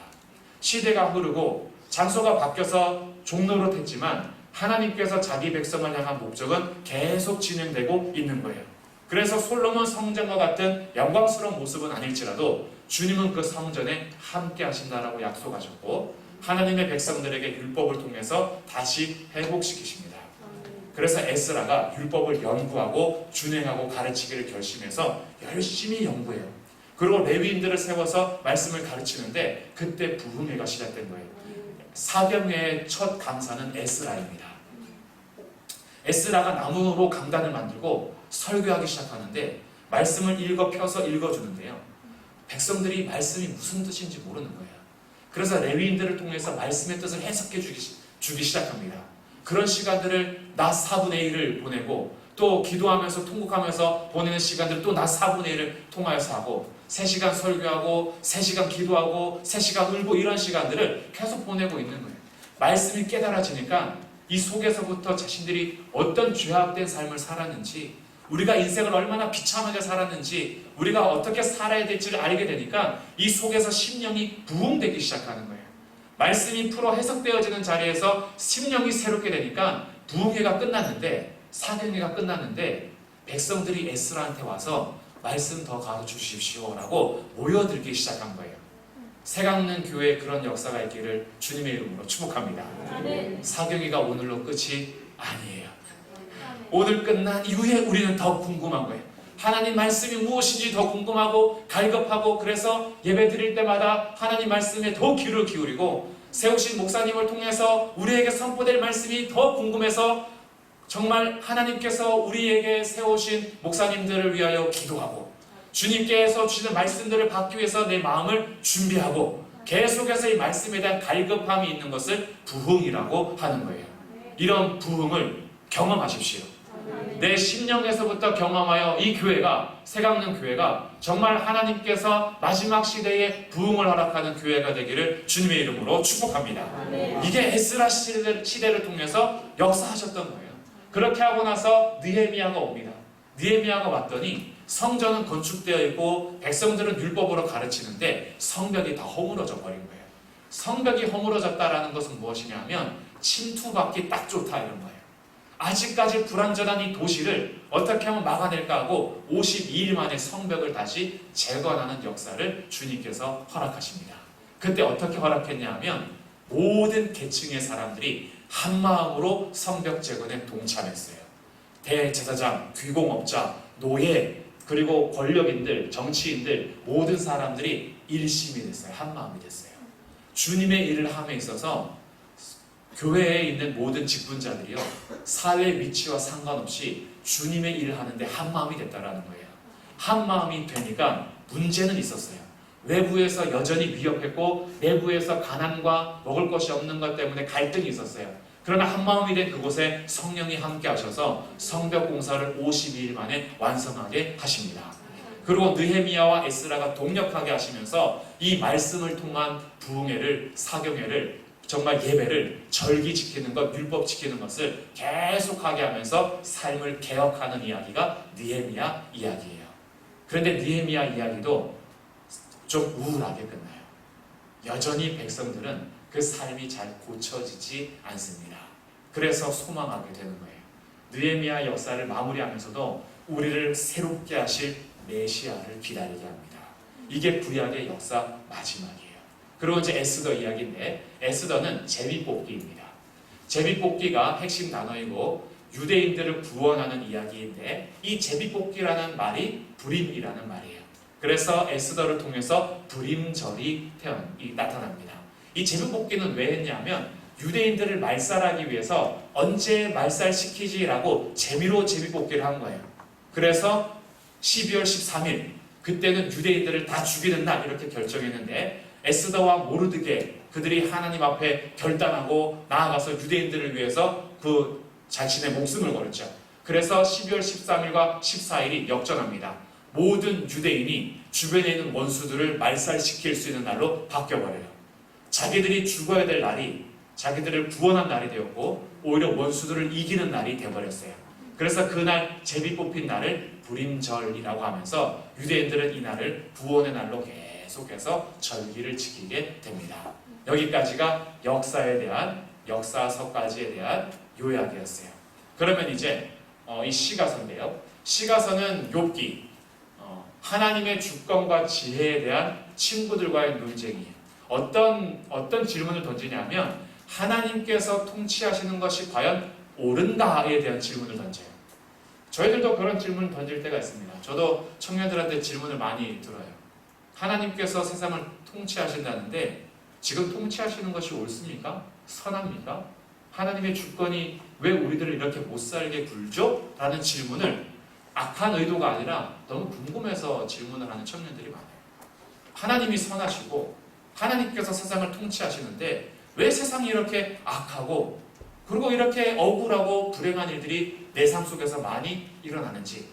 시대가 흐르고 장소가 바뀌어서 종노릇했지만 하나님께서 자기 백성을 향한 목적은 계속 진행되고 있는 거예요. 그래서 솔로몬 성전과 같은 영광스러운 모습은 아닐지라도 주님은 그 성전에 함께 하신다라고 약속하셨고, 하나님의 백성들에게 율법을 통해서 다시 회복시키십니다. 그래서 에스라가 율법을 연구하고 준행하고 가르치기를 결심해서 열심히 연구해요. 그리고 레위인들을 세워서 말씀을 가르치는데 그때 부흥회가 시작된 거예요. 사경회의 첫 강사는 에스라입니다. 에스라가 나무로 강단을 만들고 설교하기 시작하는데 말씀을 펴서 읽어주는데요. 백성들이 말씀이 무슨 뜻인지 모르는 거예요. 그래서 레위인들을 통해서 말씀의 뜻을 해석해 주기 시작합니다. 그런 시간들을 낮 4분의 1을 보내고, 또 기도하면서 통곡하면서 보내는 시간들을 또 낮 4분의 1을 통하여서 하고, 3시간 설교하고 3시간 기도하고 3시간 울고, 이런 시간들을 계속 보내고 있는 거예요. 말씀이 깨달아지니까 이 속에서부터 자신들이 어떤 죄악된 삶을 살았는지, 우리가 인생을 얼마나 비참하게 살았는지, 우리가 어떻게 살아야 될지를 알게 되니까 이 속에서 심령이 부흥되기 시작하는 거예요. 말씀이 풀어 해석되어지는 자리에서 심령이 새롭게 되니까 부흥회가 끝났는데, 사경회가 끝났는데 백성들이 에스라한테 와서 말씀 더 가르쳐 주십시오라고 모여들기 시작한 거예요. 새강릉 교회에 그런 역사가 있기를 주님의 이름으로 축복합니다. 사경회가 오늘로 끝이 아니에요. 오늘 끝난 이후에 우리는 더 궁금한 거예요. 하나님 말씀이 무엇인지 더 궁금하고 갈급하고, 그래서 예배 드릴 때마다 하나님 말씀에 더 귀를 기울이고, 세우신 목사님을 통해서 우리에게 선포될 말씀이 더 궁금해서 정말 하나님께서 우리에게 세우신 목사님들을 위하여 기도하고, 주님께서 주시는 말씀들을 받기 위해서 내 마음을 준비하고, 계속해서 이 말씀에 대한 갈급함이 있는 것을 부흥이라고 하는 거예요. 이런 부흥을 경험하십시오. 내 심령에서부터 경험하여 이 교회가, 새강릉 교회가 정말 하나님께서 마지막 시대에 부흥을 허락하는 교회가 되기를 주님의 이름으로 축복합니다. 이게 에스라 시대를 통해서 역사하셨던 거예요. 그렇게 하고 나서 느헤미야가 옵니다. 느헤미야가 왔더니 성전은 건축되어 있고 백성들은 율법으로 가르치는데 성벽이 다 허물어져 버린 거예요. 성벽이 허물어졌다라는 것은 무엇이냐 하면 침투받기 딱 좋다 이런 거예요. 아직까지 불완전한 이 도시를 어떻게 하면 막아낼까 하고 52일 만에 성벽을 다시 재건하는 역사를 주님께서 허락하십니다. 그때 어떻게 허락했냐 하면 모든 계층의 사람들이 한마음으로 성벽 재건에 동참했어요. 대제사장, 귀공업자, 노예, 그리고 권력인들, 정치인들, 모든 사람들이 일심이 됐어요. 한마음이 됐어요. 주님의 일을 함에 있어서 교회에 있는 모든 직분자들이요, 사회 위치와 상관없이 주님의 일을 하는데 한마음이 됐다라는 거예요. 한마음이 되니까 문제는 있었어요. 외부에서 여전히 위협했고 내부에서 가난과 먹을 것이 없는 것 때문에 갈등이 있었어요. 그러나 한마음이 된 그곳에 성령이 함께 하셔서 성벽 공사를 52일 만에 완성하게 하십니다. 그리고 느헤미야와 에스라가 동력하게 하시면서 이 말씀을 통한 부흥회를, 사경회를, 정말 예배를, 절기 지키는 것, 율법 지키는 것을 계속하게 하면서 삶을 개혁하는 이야기가 느헤미야 이야기예요. 그런데 느헤미야 이야기도 좀 우울하게 끝나요. 여전히 백성들은 그 삶이 잘 고쳐지지 않습니다. 그래서 소망하게 되는 거예요. 느헤미야 역사를 마무리하면서도 우리를 새롭게 하실 메시아를 기다리게 합니다. 이게 구약의 역사 마지막이에요. 그리고 이제 에스더 이야기인데, 에스더는 제비뽑기입니다. 제비뽑기가 핵심 단어이고 유대인들을 구원하는 이야기인데, 이 제비뽑기라는 말이 불임이라는 말이에요. 그래서 에스더를 통해서 불임절이 나타납니다. 이 제비뽑기는 왜 했냐면 유대인들을 말살하기 위해서 언제 말살시키지라고 재미로 제비뽑기를 한 거예요. 그래서 12월 13일, 그때는 유대인들을 다 죽이는 날 이렇게 결정했는데, 에스더와 모르드게, 그들이 하나님 앞에 결단하고 나아가서 유대인들을 위해서 자신의 목숨을 걸었죠. 그래서 12월 13일과 14일이 역전합니다. 모든 유대인이 주변에 있는 원수들을 말살시킬 수 있는 날로 바뀌어버려요. 자기들이 죽어야 될 날이 자기들을 구원한 날이 되었고 오히려 원수들을 이기는 날이 되어버렸어요. 그래서 그날 제비 뽑힌 날을 불임절이라고 하면서 유대인들은 이 날을 구원의 날로 계속해서 절기를 지키게 됩니다. 여기까지가 역사에 대한 역사서까지에 대한 요약이었어요. 그러면 이제 이 시가서인데요. 시가서는 욥기 하나님의 주권과 지혜에 대한 친구들과의 논쟁이에요. 어떤 질문을 던지냐면 하나님께서 통치하시는 것이 과연 옳은가에 대한 질문을 던져요. 저희들도 그런 질문을 던질 때가 있습니다. 저도 청년들한테 질문을 많이 들어요. 하나님께서 세상을 통치하신다는데 지금 통치하시는 것이 옳습니까? 선합니까? 하나님의 주권이 왜 우리들을 이렇게 못살게 굴죠? 라는 질문을 악한 의도가 아니라 너무 궁금해서 질문을 하는 청년들이 많아요. 하나님이 선하시고 하나님께서 세상을 통치하시는데 왜 세상이 이렇게 악하고 그리고 이렇게 억울하고 불행한 일들이 내 삶 속에서 많이 일어나는지,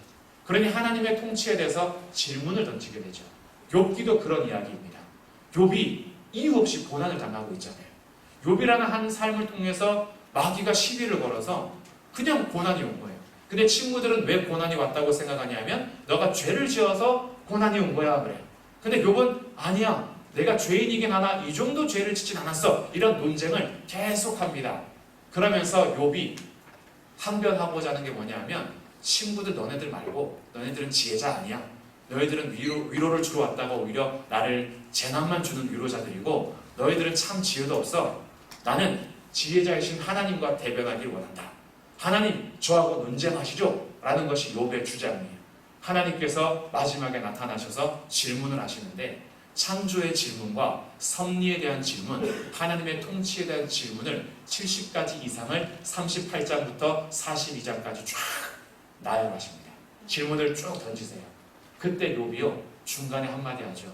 그러니 하나님의 통치에 대해서 질문을 던지게 되죠. 욥기도 그런 이야기입니다. 욥이 이유 없이 고난을 당하고 있잖아요. 욥이라는 한 삶을 통해서 마귀가 시비를 걸어서 그냥 고난이 온 거예요. 근데 친구들은 왜 고난이 왔다고 생각하냐면 너가 죄를 지어서 고난이 온 거야 그래. 근데 욥은 아니야, 내가 죄인이긴 하나 이 정도 죄를 짓진 않았어. 이런 논쟁을 계속합니다. 그러면서 욥이 항변하고자 하는 게 뭐냐면 친구들 너네들 말고 너네들은 지혜자 아니야. 너희들은 위로를 주러 왔다가 오히려 나를 재난만 주는 위로자들이고 너희들은 참 지혜도 없어. 나는 지혜자이신 하나님과 대변하길 원한다. 하나님 저하고 논쟁하시죠? 라는 것이 욥의 주장이에요. 하나님께서 마지막에 나타나셔서 질문을 하시는데 창조의 질문과 섭리에 대한 질문, 하나님의 통치에 대한 질문을 70가지 이상을 38장부터 42장까지 쫙 나열하십니다. 질문을 쭉 던지세요. 그때 욥이요 중간에 한마디 하죠.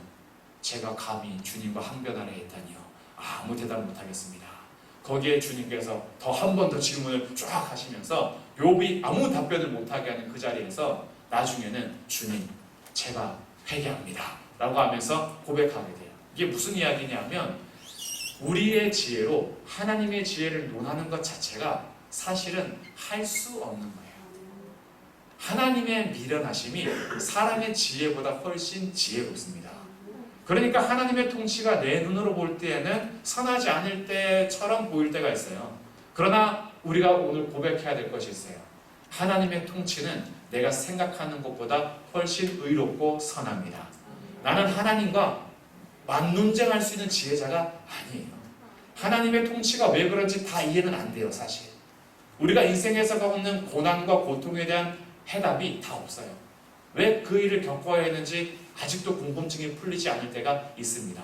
제가 감히 주님과 항변하려 했다니요. 아무 대답 못하겠습니다. 거기에 주님께서 더 한 번 더 질문을 쫙 하시면서 욥이 아무 답변을 못하게 하는 그 자리에서 나중에는 주님 제가 회개합니다 라고 하면서 고백하게 돼요. 이게 무슨 이야기냐면 우리의 지혜로 하나님의 지혜를 논하는 것 자체가 사실은 할 수 없는 거예요. 하나님의 미련하심이 사람의 지혜보다 훨씬 지혜롭습니다. 그러니까 하나님의 통치가 내 눈으로 볼 때에는 선하지 않을 때처럼 보일 때가 있어요. 그러나 우리가 오늘 고백해야 될 것이 있어요. 하나님의 통치는 내가 생각하는 것보다 훨씬 의롭고 선합니다. 나는 하나님과 맞논쟁할 수 있는 지혜자가 아니에요. 하나님의 통치가 왜 그런지 다 이해는 안 돼요, 사실. 우리가 인생에서 겪는 고난과 고통에 대한 해답이 다 없어요. 왜 그 일을 겪어야 했는지 아직도 궁금증이 풀리지 않을 때가 있습니다.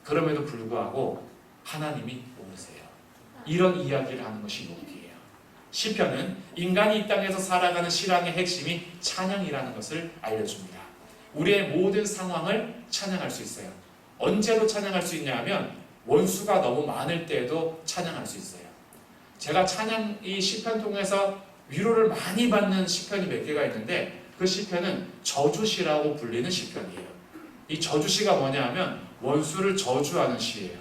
그럼에도 불구하고 하나님이 모르세요. 이런 이야기를 하는 것이 욥기예요. 시편은 인간이 이 땅에서 살아가는 신앙의 핵심이 찬양이라는 것을 알려줍니다. 우리의 모든 상황을 찬양할 수 있어요. 언제로 찬양할 수 있냐면 원수가 너무 많을 때에도 찬양할 수 있어요. 제가 이 시편 통해서 위로를 많이 받는 시편이 몇 개가 있는데 그 시편은 저주시라고 불리는 시편이에요. 이 저주시가 뭐냐 하면 원수를 저주하는 시예요.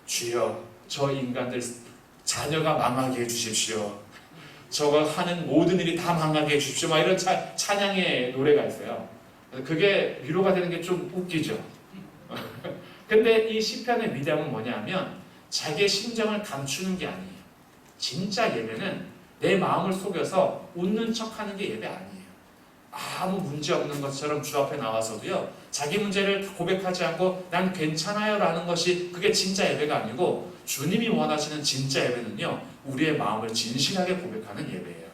주여 저 인간들 자녀가 망하게 해주십시오. 저가 하는 모든 일이 다 망하게 해주십시오. 막 이런 찬양의 노래가 있어요. 그게 위로가 되는 게 좀 웃기죠. 근데 이 시편의 위대함은 뭐냐면 자기의 심정을 감추는 게 아니에요. 진짜 예배는 내 마음을 속여서 웃는 척하는 게 예배 아니에요. 아무 문제 없는 것처럼 주 앞에 나와서도요 자기 문제를 고백하지 않고 난 괜찮아요 라는 것이 그게 진짜 예배가 아니고 주님이 원하시는 진짜 예배는요 우리의 마음을 진실하게 고백하는 예배예요.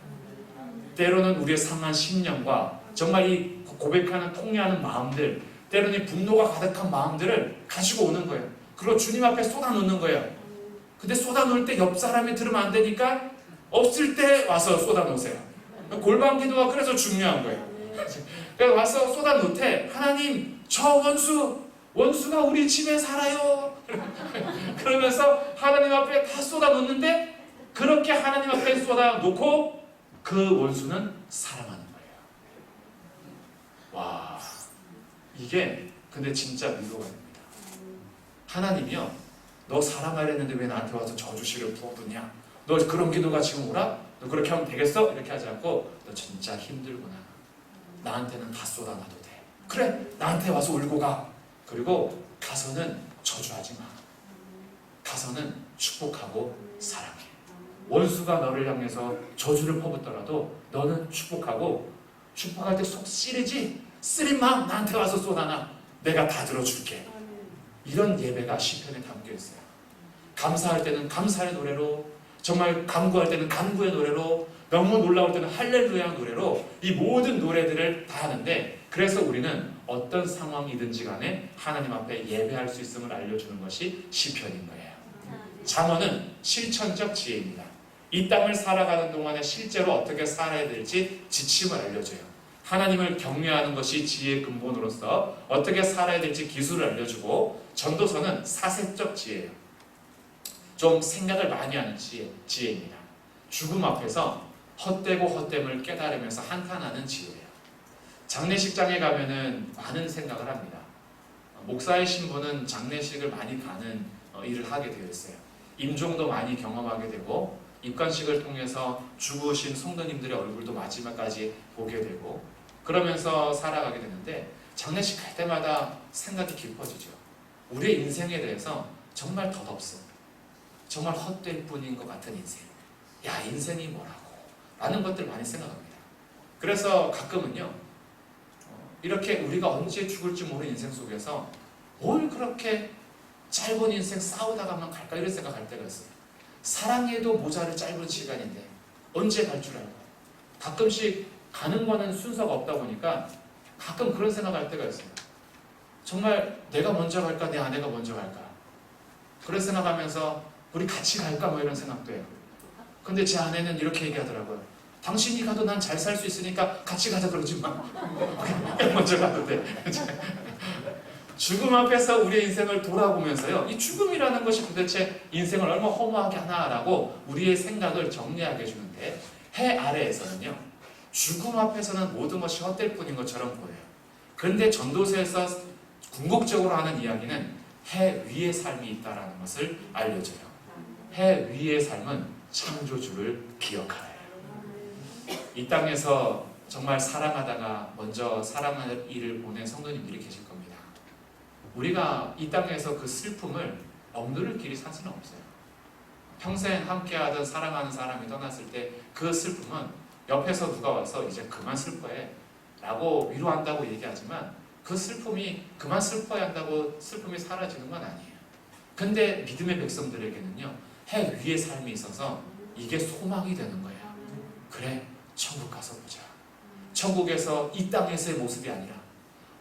때로는 우리의 상한 심령과 정말 이 고백하는 통해하는 마음들, 때로는 분노가 가득한 마음들을 가지고 오는 거예요. 그리고 주님 앞에 쏟아놓는 거예요. 근데 쏟아놓을 때 옆 사람이 들으면 안 되니까 없을 때 와서 쏟아놓으세요. 골방 기도가 그래서 중요한 거예요. 그래서 와서 쏟아놓되 하나님 저 원수가 우리 집에 살아요. 그러면서 하나님 앞에 다 쏟아놓는데 그렇게 하나님 앞에 쏟아놓고 그 원수는 사랑하는 거예요. 와, 이게 근데 진짜 위로가 됩니다. 하나님이요, 너 사랑하려는데 왜 나한테 와서 저주시를 부어두냐? 너 그런 기도가 지금 오라? 너 그렇게 하면 되겠어? 이렇게 하지 않고 너 진짜 힘들구나. 나한테는 다 쏟아놔도 돼. 그래, 나한테 와서 울고 가. 그리고 가서는 저주하지 마. 가서는 축복하고 사랑해. 원수가 너를 향해서 저주를 퍼붓더라도 너는 축복하고, 축복할 때 속 쓰리지? 쓰린 마음 나한테 와서 쏟아놔. 내가 다 들어줄게. 이런 예배가 시편에 담겨 있어요. 감사할 때는 감사의 노래로, 정말 간구할 때는 간구의 노래로, 너무 놀라울 때는 할렐루야 노래로 이 모든 노래들을 다 하는데, 그래서 우리는 어떤 상황이든지 간에 하나님 앞에 예배할 수 있음을 알려주는 것이 시편인 거예요. 잠언은 실천적 지혜입니다. 이 땅을 살아가는 동안에 실제로 어떻게 살아야 될지 지침을 알려줘요. 하나님을 경외하는 것이 지혜의 근본으로서 어떻게 살아야 될지 기술을 알려주고, 전도서는 사색적 지혜예요. 좀 생각을 많이 하는 지혜입니다. 죽음 앞에서 헛되고 헛됨을 깨달으면서 한탄하는 지혜예요. 장례식장에 가면은 많은 생각을 합니다. 목사의 신분은 장례식을 많이 가는 일을 하게 되어 있어요. 임종도 많이 경험하게 되고, 입관식을 통해서 죽으신 성도님들의 얼굴도 마지막까지 보게 되고, 그러면서 살아가게 되는데, 장례식 갈 때마다 생각이 깊어지죠. 우리의 인생에 대해서 정말 덧없어, 정말 헛될 뿐인 것 같은 인생, 야 인생이 뭐라고 라는 것들 많이 생각합니다. 그래서 가끔은요, 이렇게 우리가 언제 죽을지 모르는 인생 속에서 뭘 그렇게 짧은 인생 싸우다가만 갈까, 이런 생각할 때가 있어요. 사랑해도 모자를 짧은 시간인데 언제 갈 줄 알고. 가끔씩 가는 거는 순서가 없다 보니까 가끔 그런 생각할 때가 있어요. 정말 내가 먼저 갈까, 내 아내가 먼저 갈까, 그런 생각하면서 우리 같이 갈까, 뭐 이런 생각도 해요. 근데 제 아내는 이렇게 얘기하더라고요. 당신이 가도 난 잘 살 수 있으니까 같이 가자 그러지 마. 먼저 가도 돼. 죽음 앞에서 우리의 인생을 돌아보면서요, 이 죽음이라는 것이 도대체 인생을 얼마나 허무하게 하나라고 우리의 생각을 정리하게 해주는데, 해 아래에서는요, 죽음 앞에서는 모든 것이 헛될 뿐인 것처럼 보여요. 그런데 전도서에서 궁극적으로 하는 이야기는 해 위의 삶이 있다는 것을 알려줘요. 해 위의 삶은 창조주를 기억하라. 이 땅에서 정말 사랑하다가 먼저 사랑할 일을 보낸 성도님들이 계실 겁니다. 우리가 이 땅에서 그 슬픔을 억누를 길이 사실은 없어요. 평생 함께하던 사랑하는 사람이 떠났을 때 그 슬픔은 옆에서 누가 와서 이제 그만 슬퍼해 라고 위로한다고 얘기하지만, 그 슬픔이 그만 슬퍼야 한다고 슬픔이 사라지는 건 아니에요. 근데 믿음의 백성들에게는요, 해 위의 삶이 있어서 이게 소망이 되는 거예요. 그래, 천국 가서 보자. 천국에서 이 땅에서의 모습이 아니라,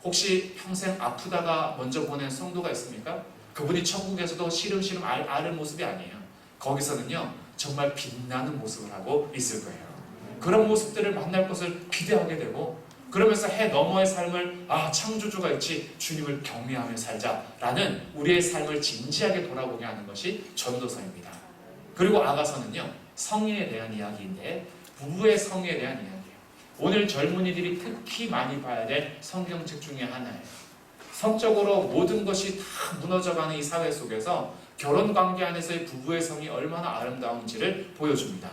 혹시 평생 아프다가 먼저 보낸 성도가 있습니까? 그분이 천국에서도 시름시름 앓을 모습이 아니에요. 거기서는요, 정말 빛나는 모습을 하고 있을 거예요. 그런 모습들을 만날 것을 기대하게 되고, 그러면서 해 너머의 삶을, 창조주가 있지, 주님을 경외하며 살자라는 우리의 삶을 진지하게 돌아보게 하는 것이 전도서입니다. 그리고 아가서는요, 성의에 대한 이야기인데, 부부의 성의에 대한 이야기예요. 오늘 젊은이들이 특히 많이 봐야 될 성경책 중에 하나예요. 성적으로 모든 것이 다 무너져가는 이 사회 속에서 결혼관계 안에서의 부부의 성이 얼마나 아름다운지를 보여줍니다.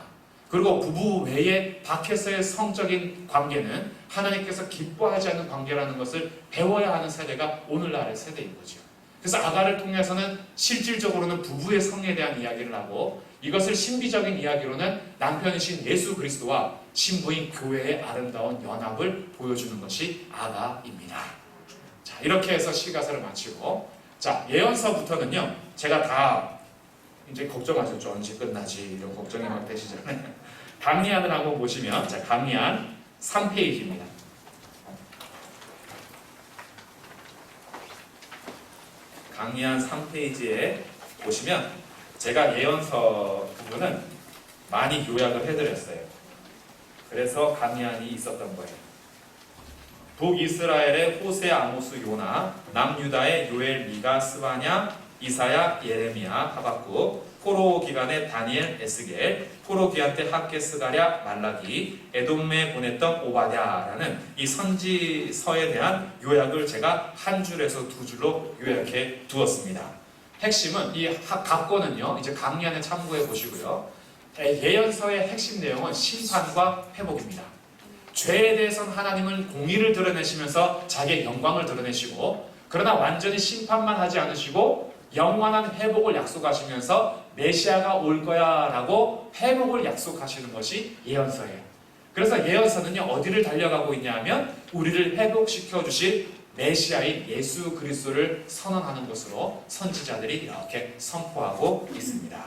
그리고 부부 외에 밖에서의 성적인 관계는 하나님께서 기뻐하지 않는 관계라는 것을 배워야 하는 세대가 오늘날의 세대인 거죠. 그래서 아가를 통해서는 실질적으로는 부부의 성에 대한 이야기를 하고, 이것을 신비적인 이야기로는 남편이신 예수 그리스도와 신부인 교회의 아름다운 연합을 보여주는 것이 아가입니다. 자, 이렇게 해서 시가서를 마치고, 자, 예언서부터는요, 제가 다 이제 걱정하셨죠. 언제 끝나지, 이런 걱정이 막 되시잖아요. 강리안을 한번 보시면, 자, 강리안 3페이지입니다. 강리안 3페이지에 보시면 제가 예언서 부분은 많이 요약을 해드렸어요. 그래서 강리안이 있었던 거예요. 북이스라엘의 호세, 아모스, 요나, 남유다의 요엘, 미가, 스바냐, 이사야, 예레미야, 하박국, 포로 기간에 다니엘, 에스겔, 포로 기간 때 학개, 스가랴, 말라기, 에돔에 보냈던 오바댜라는 이 선지서에 대한 요약을 제가 한 줄에서 두 줄로 요약해 두었습니다. 핵심은 이 각 권은요, 이제 강의 안에 참고해 보시고요. 예언서의 핵심 내용은 심판과 회복입니다. 죄에 대해서는 하나님은 공의를 드러내시면서 자기의 영광을 드러내시고, 그러나 완전히 심판만 하지 않으시고 영원한 회복을 약속하시면서 메시아가 올 거야 라고 회복을 약속하시는 것이 예언서예요. 그래서 예언서는요, 어디를 달려가고 있냐 하면 우리를 회복시켜 주실 메시아인 예수 그리스도를 선언하는 것으로 선지자들이 이렇게 선포하고 있습니다.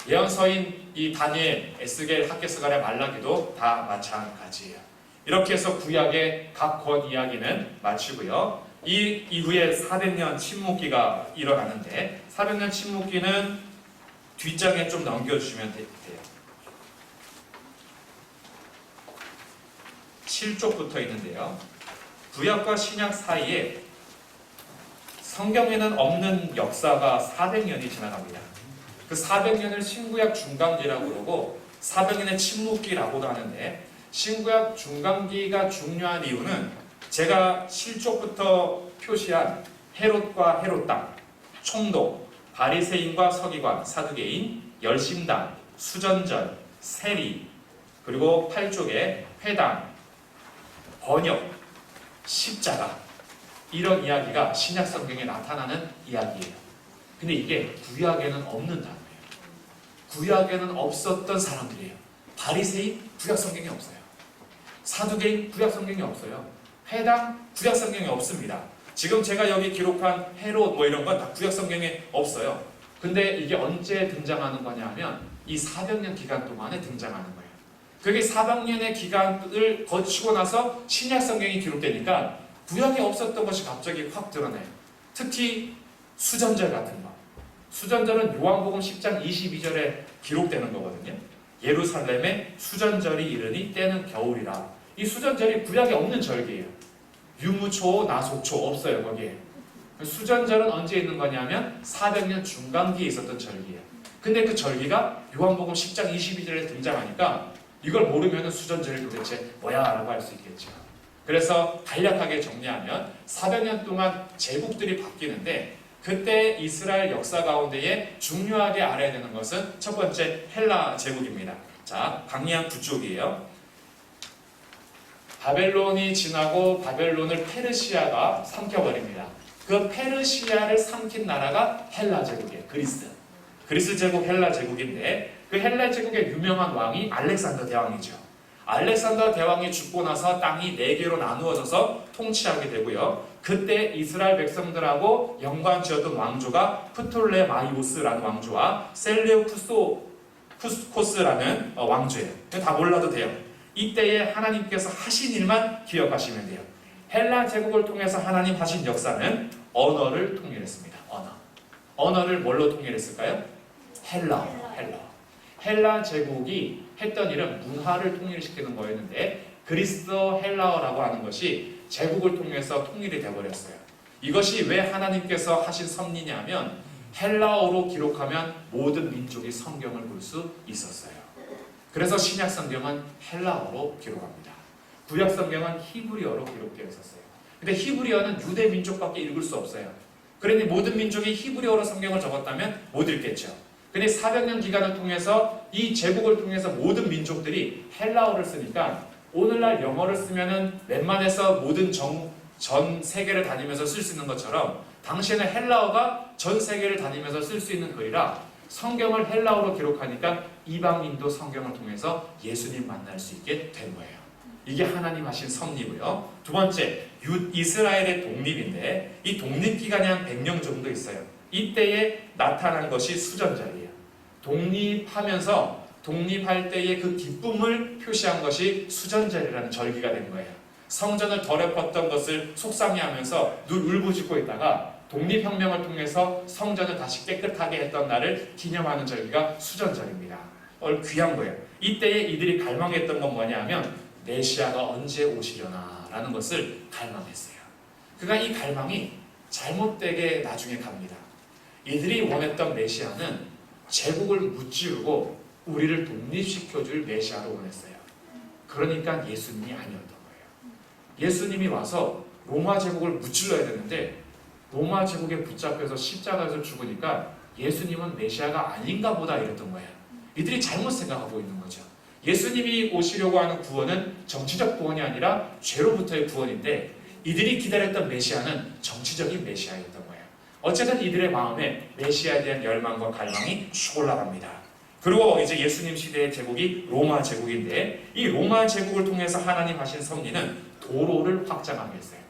예언서인 이 다니엘, 에스겔, 학개, 스가랴, 말라기도 다 마찬가지예요. 이렇게 해서 구약의 각 권 이야기는 마치고요. 이 이후에 400년 침묵기가 일어나는데, 400년 침묵기는 뒷장에 좀 넘겨주시면 돼요. 7쪽부터 있는데요. 구약과 신약 사이에 성경에는 없는 역사가 400년이 지나갑니다. 그 400년을 신구약 중간기라고 그러고 400년의 침묵기라고도 하는데, 신구약 중간기가 중요한 이유는 제가 7쪽부터 표시한 헤롯과 헤롯 땅, 총독, 바리새인과 서기관, 사두개인, 열심당, 수전전, 세리, 그리고 8쪽에 회당, 번역, 십자가, 이런 이야기가 신약 성경에 나타나는 이야기예요. 근데 이게 구약에는 없는 단어예요. 구약에는 없었던 사람들이에요. 바리새인, 구약 성경에 없어요. 사두개인, 구약 성경에 없어요. 회당, 구약 성경에 없습니다. 지금 제가 여기 기록한 헤롯 이런 건 다 구약 성경에 없어요. 근데 이게 언제 등장하는 거냐 하면 이 400년 기간 동안에 등장하는 거예요. 그게 400년의 기간을 거치고 나서 신약 성경이 기록되니까 구약에 없었던 것이 갑자기 확 드러나요. 특히 수전절 같은 거. 수전절은 요한복음 10장 22절에 기록되는 거거든요. 예루살렘에 수전절이 이르니 때는 겨울이라. 이 수전절이 구약에 없는 절기예요. 유무초, 나속초 없어요, 거기에. 수전절은 언제 있는 거냐면 400년 중간기에 있었던 절기예요. 근데 그 절기가 요한복음 10장 22절에 등장하니까 이걸 모르면 수전절이 도대체 뭐야 라고 할 수 있겠죠. 그래서 간략하게 정리하면 400년 동안 제국들이 바뀌는데, 그때 이스라엘 역사 가운데에 중요하게 알아야 되는 것은 첫 번째 헬라 제국입니다. 자, 강리한 9쪽이에요. 바벨론이 지나고 바벨론을 페르시아가 삼켜버립니다. 그 페르시아를 삼킨 나라가 헬라 제국이에요. 그리스 제국 헬라 제국인데, 그 헬라 제국의 유명한 왕이 알렉산더 대왕이죠. 알렉산더 대왕이 죽고 나서 땅이 4개로 나누어져서 통치하게 되고요. 그때 이스라엘 백성들하고 연관지었던 왕조가 프톨레마이오스라는 왕조와 셀레우쿠스라는 왕조예요. 다 몰라도 돼요. 이때에 하나님께서 하신 일만 기억하시면 돼요. 헬라 제국을 통해서 하나님 하신 역사는 언어를 통일했습니다. 언어를 뭘로 통일했을까요? 헬라 제국이 했던 일은 문화를 통일시키는 거였는데, 그리스도 헬라어라고 하는 것이 제국을 통해서 통일이 되어버렸어요. 이것이 왜 하나님께서 하신 섭리냐면, 헬라어로 기록하면 모든 민족이 성경을 볼 수 있었어요. 그래서 신약 성경은 헬라어로 기록합니다. 구약 성경은 히브리어로 기록되어 있었어요. 근데 히브리어는 유대 민족밖에 읽을 수 없어요. 그러니 모든 민족이 히브리어로 성경을 적었다면 못 읽겠죠. 근데 400년 기간을 통해서 이 제국을 통해서 모든 민족들이 헬라어를 쓰니까, 오늘날 영어를 쓰면은 웬만해서 모든 전 세계를 다니면서 쓸 수 있는 것처럼 당시에는 헬라어가 전 세계를 다니면서 쓸 수 있는 글이라 성경을 헬라어로 기록하니까 이방인도 성경을 통해서 예수님 만날 수 있게 된 거예요. 이게 하나님 하신 섭리고요. 두 번째, 이스라엘의 독립인데, 이 독립기간이 한 100년 정도 있어요. 이때에 나타난 것이 수전절이에요. 독립할 때의 그 기쁨을 표시한 것이 수전절이라는 절기가 된 거예요. 성전을 더럽혔던 것을 속상해하면서 울부짖고 있다가 독립혁명을 통해서 성전을 다시 깨끗하게 했던 날을 기념하는 절기가 수전절입니다. 귀한 거예요. 이때에 이들이 갈망했던 건 뭐냐 하면 메시아가 언제 오시려나 라는 것을 갈망했어요. 그러니까 이 갈망이 잘못되게 나중에 갑니다. 이들이 원했던 메시아는 제국을 무찌르고 우리를 독립시켜줄 메시아를 원했어요. 그러니까 예수님이 아니었던 거예요. 예수님이 와서 로마 제국을 무찔러야 되는데 로마 제국에 붙잡혀서 십자가에서 죽으니까 예수님은 메시아가 아닌가 보다 이랬던 거예요. 이들이 잘못 생각하고 있는 거죠. 예수님이 오시려고 하는 구원은 정치적 구원이 아니라 죄로부터의 구원인데 이들이 기다렸던 메시아는 정치적인 메시아였던 거예요. 어쨌든 이들의 마음에 메시아에 대한 열망과 갈망이 쭉 올라갑니다. 그리고 이제 예수님 시대의 제국이 로마 제국인데 이 로마 제국을 통해서 하나님 하신 섭리는 도로를 확장하게 했어요.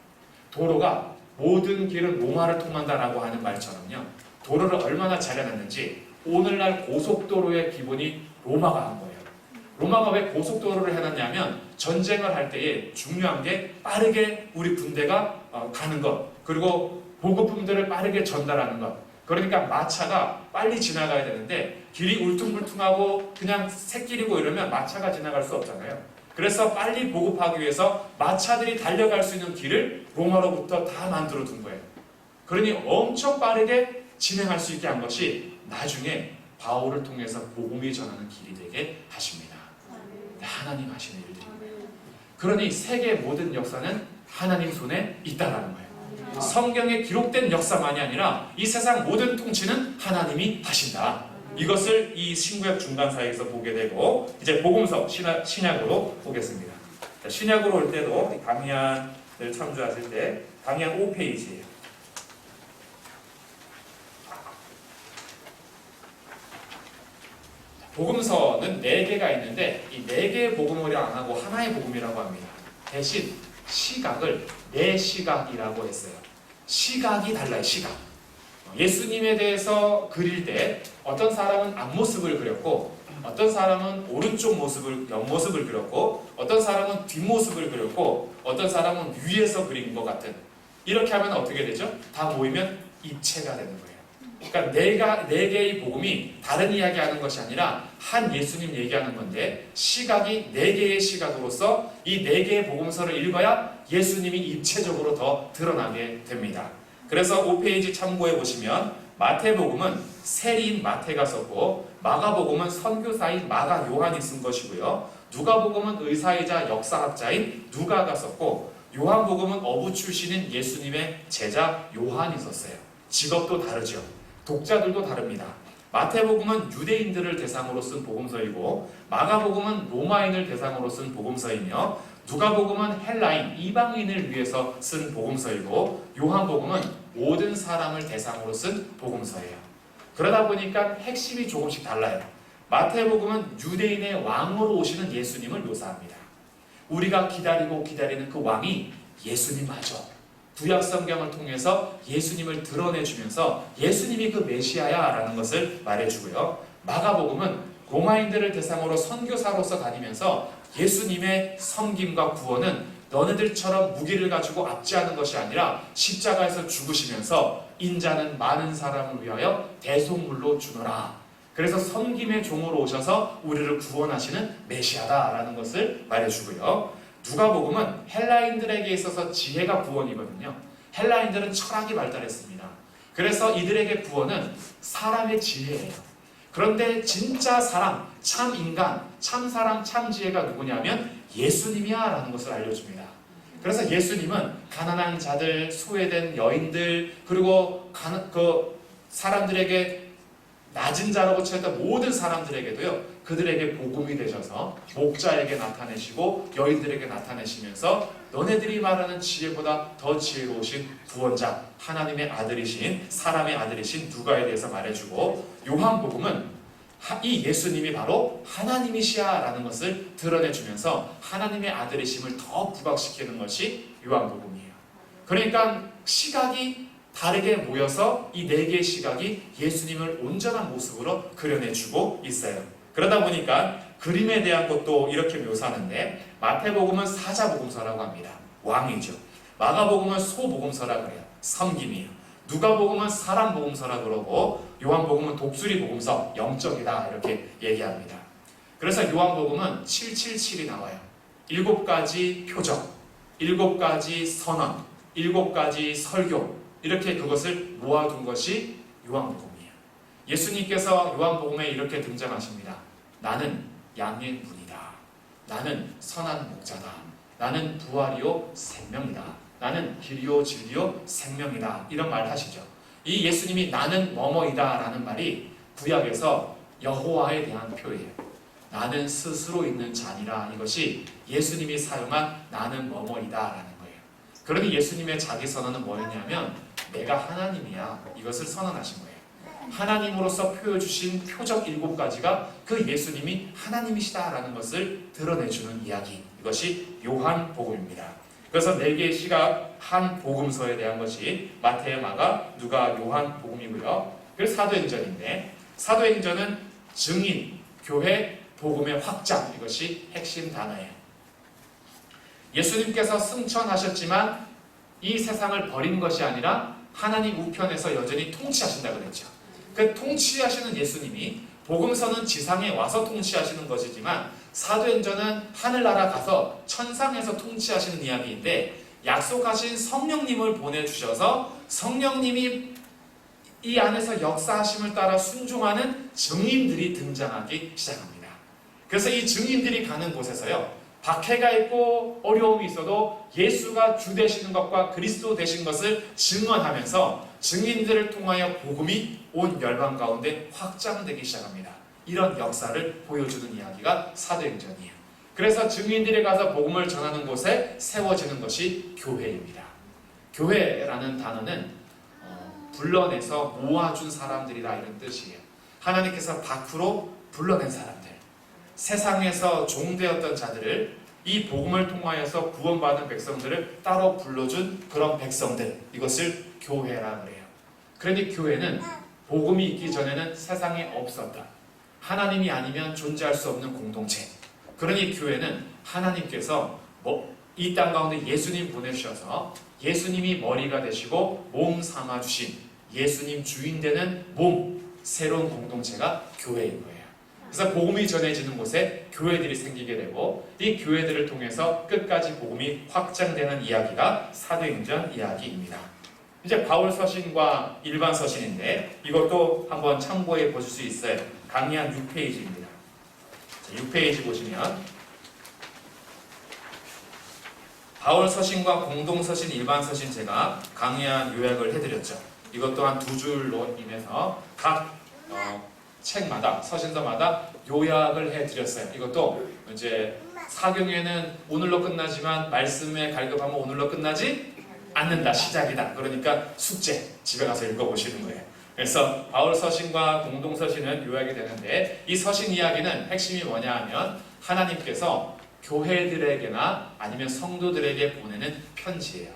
도로가 모든 길은 로마를 통한다라고 하는 말처럼요. 도로를 얼마나 잘 해놨는지 오늘날 고속도로의 기본이 로마가 한 거예요. 로마가 왜 고속도로를 해놨냐면 전쟁을 할 때에 중요한 게 빠르게 우리 군대가 가는 것, 그리고 보급품들을 빠르게 전달하는 것. 그러니까 마차가 빨리 지나가야 되는데 길이 울퉁불퉁하고 그냥 새길이고 이러면 마차가 지나갈 수 없잖아요. 그래서 빨리 보급하기 위해서 마차들이 달려갈 수 있는 길을 로마로부터 다 만들어 둔 거예요. 그러니 엄청 빠르게 진행할 수 있게 한 것이 나중에 바울을 통해서 복음이 전하는 길이 되게 하십니다. 하나님 하시는 일들입니다. 그러니 세계 모든 역사는 하나님 손에 있다라는 거예요. 성경에 기록된 역사만이 아니라 이 세상 모든 통치는 하나님이 하신다. 이것을 이 신구약 중간 사이에서 보게 되고 이제 복음서 신약으로 보겠습니다. 신약으로 올 때도 강의안을 참조하실 때 강의안 5페이지예요. 복음서는 4개가 있는데 이 4개의 복음을 안 하고 하나의 복음이라고 합니다. 대신 시각을 내 시각이라고 했어요. 시각이 달라요. 시각. 예수님에 대해서 그릴 때 어떤 사람은 앞모습을 그렸고 어떤 사람은 오른쪽 모습을 옆모습을 그렸고 어떤 사람은 뒷모습을 그렸고 어떤 사람은 위에서 그린 것 같은 이렇게 하면 어떻게 되죠? 다 모이면 입체가 되는 거예요. 그러니까 네 개의 복음이 다른 이야기하는 것이 아니라 한 예수님 얘기하는 건데 시각이 4개의 시각으로서 이 4개의 복음서를 읽어야 예수님이 입체적으로 더 드러나게 됩니다. 그래서 5페이지 참고해 보시면 마태복음은 세리인 마태가 썼고 마가복음은 선교사인 마가 요한이 쓴 것이고요. 누가복음은 의사이자 역사학자인 누가가 썼고 요한복음은 어부 출신인 예수님의 제자 요한이 썼어요. 직업도 다르죠. 독자들도 다릅니다. 마태복음은 유대인들을 대상으로 쓴 복음서이고 마가복음은 로마인을 대상으로 쓴 복음서이며 누가복음은 헬라인, 이방인을 위해서 쓴 복음서이고 요한복음은 모든 사람을 대상으로 쓴 복음서예요. 그러다 보니까 핵심이 조금씩 달라요. 마태복음은 유대인의 왕으로 오시는 예수님을 묘사합니다. 우리가 기다리는 그 왕이 예수님마저 구약 성경을 통해서 예수님을 드러내주면서 예수님이 그 메시아야라는 것을 말해주고요. 마가복음은 로마인들을 대상으로 선교사로서 다니면서 예수님의 섬김과 구원은 너네들처럼 무기를 가지고 압제하는 것이 아니라 십자가에서 죽으시면서 인자는 많은 사람을 위하여 대속물로 주노라. 그래서 섬김의 종으로 오셔서 우리를 구원하시는 메시아다라는 것을 말해주고요. 누가복음은 헬라인들에게 있어서 지혜가 구원이거든요. 헬라인들은 철학이 발달했습니다. 그래서 이들에게 구원은 사람의 지혜예요. 그런데 진짜 사람, 참 인간, 참 사람, 참 지혜가 누구냐면 예수님이야 라는 것을 알려줍니다. 그래서 예수님은 가난한 자들, 소외된 여인들, 그리고 그 사람들에게 낮은 자라고 쳤던 모든 사람들에게도요, 그들에게 복음이 되셔서 목자에게 나타내시고 여인들에게 나타내시면서 너네들이 말하는 지혜보다 더 지혜로우신 구원자, 하나님의 아들이신, 사람의 아들이신 누가에 대해서 말해주고 요한복음은 이 예수님이 바로 하나님이시야 라는 것을 드러내주면서 하나님의 아들이심을 더 부각시키는 것이 요한복음이에요. 그러니까 시각이 다르게 모여서 이 4개의 시각이 예수님을 온전한 모습으로 그려내주고 있어요. 그러다 보니까 그림에 대한 것도 이렇게 묘사하는데 마태복음은 사자복음서라고 합니다. 왕이죠. 마가복음은 소복음서라고 해요. 섬김이에요. 누가복음은 사람복음서라고 그러고 요한복음은 독수리복음서, 영적이다 이렇게 얘기합니다. 그래서 요한복음은 777이 나와요. 7가지 표적, 7가지 선언, 7가지 설교 이렇게 그것을 모아둔 것이 요한복음이에요. 예수님께서 요한복음에 이렇게 등장하십니다. 나는 양의 문이다. 나는 선한 목자다. 나는 부활이요 생명이다. 나는 길이요 진리요 생명이다. 이런 말 하시죠. 이 예수님이 나는 뭐뭐이다 라는 말이 구약에서 여호와에 대한 표현이에요. 나는 스스로 있는 자니라. 이것이 예수님이 사용한 나는 뭐뭐이다 라는 거예요. 그러니 예수님의 자기 선언은 뭐였냐면 내가 하나님이야. 이것을 선언하신 거예요. 하나님으로서 보여주신 표적 7가지가 그 예수님이 하나님이시다라는 것을 드러내주는 이야기. 이것이 요한복음입니다. 그래서 4개의 시각 한 복음서에 대한 것이 마태, 마가, 누가, 요한복음이고요. 그래서 사도행전인데 사도행전은 증인, 교회, 복음의 확장. 이것이 핵심 단어예요. 예수님께서 승천하셨지만 이 세상을 버린 것이 아니라 하나님 우편에서 여전히 통치하신다고 그랬죠. 그 통치하시는 예수님이 복음서는 지상에 와서 통치하시는 것이지만 사도행전은 하늘나라 가서 천상에서 통치하시는 이야기인데 약속하신 성령님을 보내주셔서 성령님이 이 안에서 역사하심을 따라 순종하는 증인들이 등장하기 시작합니다. 그래서 이 증인들이 가는 곳에서요, 박해가 있고 어려움이 있어도 예수가 주 되시는 것과 그리스도 되신 것을 증언하면서 증인들을 통하여 복음이 온 열방 가운데 확장되기 시작합니다. 이런 역사를 보여주는 이야기가 사도행전이에요. 그래서 증인들이 가서 복음을 전하는 곳에 세워지는 것이 교회입니다. 교회라는 단어는 불러내서 모아준 사람들이라 이런 뜻이에요. 하나님께서 밖으로 불러낸 사람들, 세상에서 종되었던 자들을 이 복음을 통하여서 구원받은 백성들을 따로 불러준 그런 백성들, 이것을 교회라 그래요. 그런데 교회는 복음이 있기 전에는 세상에 없었다. 하나님이 아니면 존재할 수 없는 공동체. 그러니 교회는 하나님께서 이 땅 가운데 예수님 보내주셔서 예수님이 머리가 되시고 몸 삼아주신 예수님 주인 되는 몸, 새로운 공동체가 교회인 거예요. 그래서 복음이 전해지는 곳에 교회들이 생기게 되고 이 교회들을 통해서 끝까지 복음이 확장되는 이야기가 사도행전 이야기입니다. 이제 바울 서신과 일반 서신인데 이것도 한번 참고해 보실 수 있어요. 강의 한 6페이지입니다. 6페이지 보시면 바울 서신과 공동 서신, 일반 서신 제가 강의한 요약을 해드렸죠. 이것도 한 2줄로 인해서 각 책마다, 서신서마다 요약을 해드렸어요. 이것도 이제 사경에는 오늘로 끝나지만 말씀에 갈급하면 오늘로 끝나지 않는다. 시작이다. 그러니까 숙제, 집에 가서 읽어보시는 거예요. 그래서 바울 서신과 공동 서신은 요약이 되는데 이 서신 이야기는 핵심이 뭐냐 하면 하나님께서 교회들에게나 아니면 성도들에게 보내는 편지예요.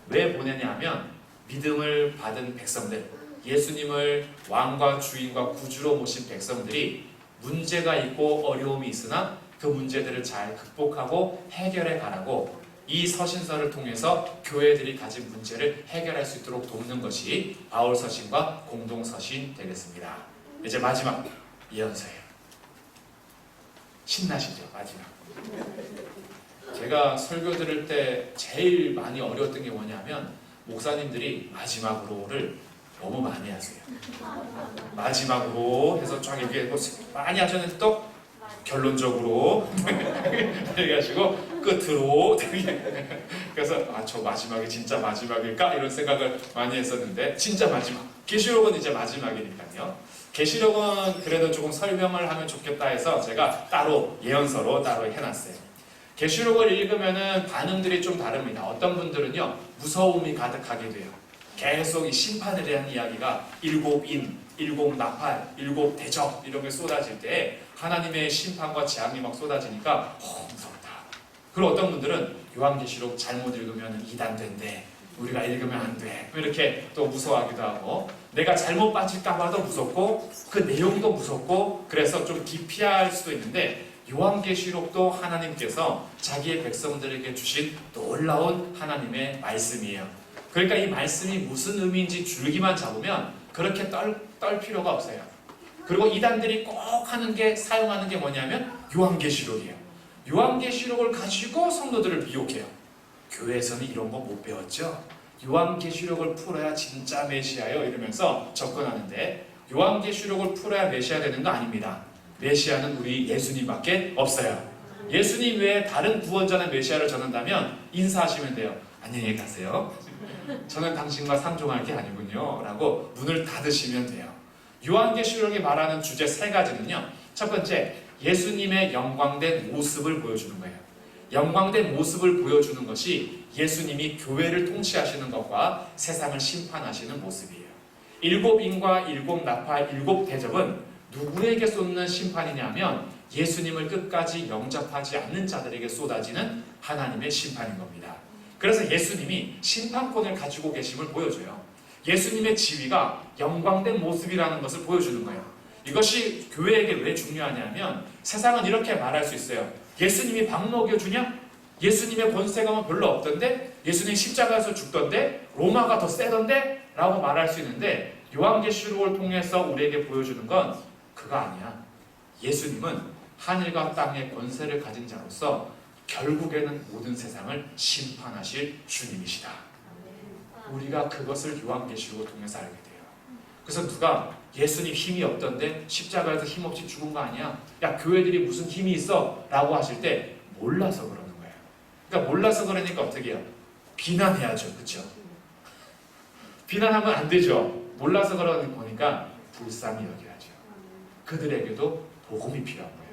왜 보내냐 하면 믿음을 받은 백성들, 예수님을 왕과 주인과 구주로 모신 백성들이 문제가 있고 어려움이 있으나 그 문제들을 잘 극복하고 해결해 가라고 이 서신서를 통해서 교회들이 가진 문제를 해결할 수 있도록 돕는 것이 바울 서신과 공동 서신 되겠습니다. 이제 마지막 예언서예요. 신나시죠? 마지막. 제가 설교 들을 때 제일 많이 어려웠던 게 뭐냐면 목사님들이 마지막으로를 너무 많이 하세요. 마지막으로 해서 쫙 얘기하고 많이 하셨는데 또 결론적으로 얘기하시고 끝으로 그래서 저 마지막이 진짜 마지막일까? 이런 생각을 많이 했었는데 진짜 마지막. 계시록은 이제 마지막이니까요. 계시록은 그래도 조금 설명을 하면 좋겠다 해서 제가 따로 예언서로 따로 해놨어요. 계시록을 읽으면은 반응들이 좀 다릅니다. 어떤 분들은요 무서움이 가득하게 돼요. 계속 이 심판에 대한 이야기가 7인, 7나팔, 7대적 이런 게 쏟아질 때 하나님의 심판과 재앙이 막 쏟아지니까 무섭다. 그리고 어떤 분들은 요한계시록 잘못 읽으면 이단된대. 우리가 읽으면 안 돼. 이렇게 또 무서워하기도 하고 내가 잘못 빠질까 봐도 무섭고 그 내용도 무섭고 그래서 좀 기피할 수도 있는데 요한계시록도 하나님께서 자기의 백성들에게 주신 놀라운 하나님의 말씀이에요. 그러니까 이 말씀이 무슨 의미인지 줄기만 잡으면 그렇게 떨 필요가 없어요. 그리고 이단들이 꼭 사용하는 게 뭐냐면 요한계시록이에요. 요한계시록을 가지고 성도들을 미혹해요. 교회에서는 이런 거 못 배웠죠? 요한계시록을 풀어야 진짜 메시아요 이러면서 접근하는데 요한계시록을 풀어야 메시아 되는 거 아닙니다. 메시아는 우리 예수님밖에 없어요. 예수님 외에 다른 구원자나 메시아를 전한다면 인사하시면 돼요. 안녕히 가세요. 저는 당신과 상종할 게 아니군요. 라고 문을 닫으시면 돼요. 요한계시록이 말하는 주제 3가지는요. 첫 번째, 예수님의 영광된 모습을 보여주는 거예요. 영광된 모습을 보여주는 것이 예수님이 교회를 통치하시는 것과 세상을 심판하시는 모습이에요. 7인과 7나파 7대접은 누구에게 쏟는 심판이냐면 예수님을 끝까지 영접하지 않는 자들에게 쏟아지는 하나님의 심판인 겁니다. 그래서 예수님이 심판권을 가지고 계심을 보여줘요. 예수님의 지위가 영광된 모습이라는 것을 보여주는 거예요. 이것이 교회에게 왜 중요하냐면 세상은 이렇게 말할 수 있어요. 예수님이 밥 먹여주냐? 예수님의 권세감은 별로 없던데? 예수님이 십자가에서 죽던데? 로마가 더 세던데? 라고 말할 수 있는데 요한계시록을 통해서 우리에게 보여주는 건 그거 아니야. 예수님은 하늘과 땅의 권세를 가진 자로서 결국에는 모든 세상을 심판하실 주님이시다. 우리가 그것을 요한계시록을 통해서 알게 돼요. 그래서 누가 예수님 힘이 없던데 십자가에서 힘없이 죽은 거 아니야? 야, 교회들이 무슨 힘이 있어? 라고 하실 때 몰라서 그러는 거예요. 그러니까 몰라서 그러니까 어떻게 해요? 비난해야죠. 그렇죠? 비난하면 안 되죠. 몰라서 그러는 거니까 불쌍히 여겨야죠. 그들에게도 복음이 필요한 거예요.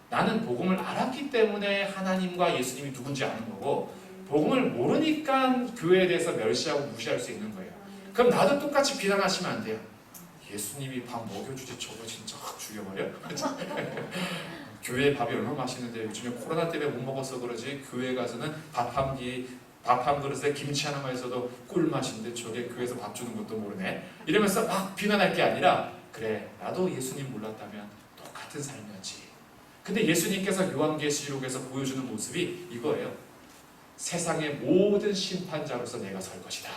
나는 복음을 알았기 때문에 하나님과 예수님이 누군지 아는 거고 복음을 모르니까 교회에 대해서 멸시하고 무시할 수 있는 거예요. 그럼 나도 똑같이 비난하시면 안 돼요. 예수님이 밥 먹여주지 저거 진짜 확 죽여버려? 교회에 밥이 얼마나 맛있는데 요즘에 코로나 때문에 못 먹어서 그러지 교회에 가서는 밥 한 그릇에 김치 하나만 있어도 꿀맛인데 저게 교회에서 밥 주는 것도 모르네. 이러면서 막 비난할 게 아니라 그래 나도 예수님 몰랐다면 똑같은 삶이었지. 근데 예수님께서 요한계시록에서 보여주는 모습이 이거예요. 세상의 모든 심판자로서 내가 설 것이다.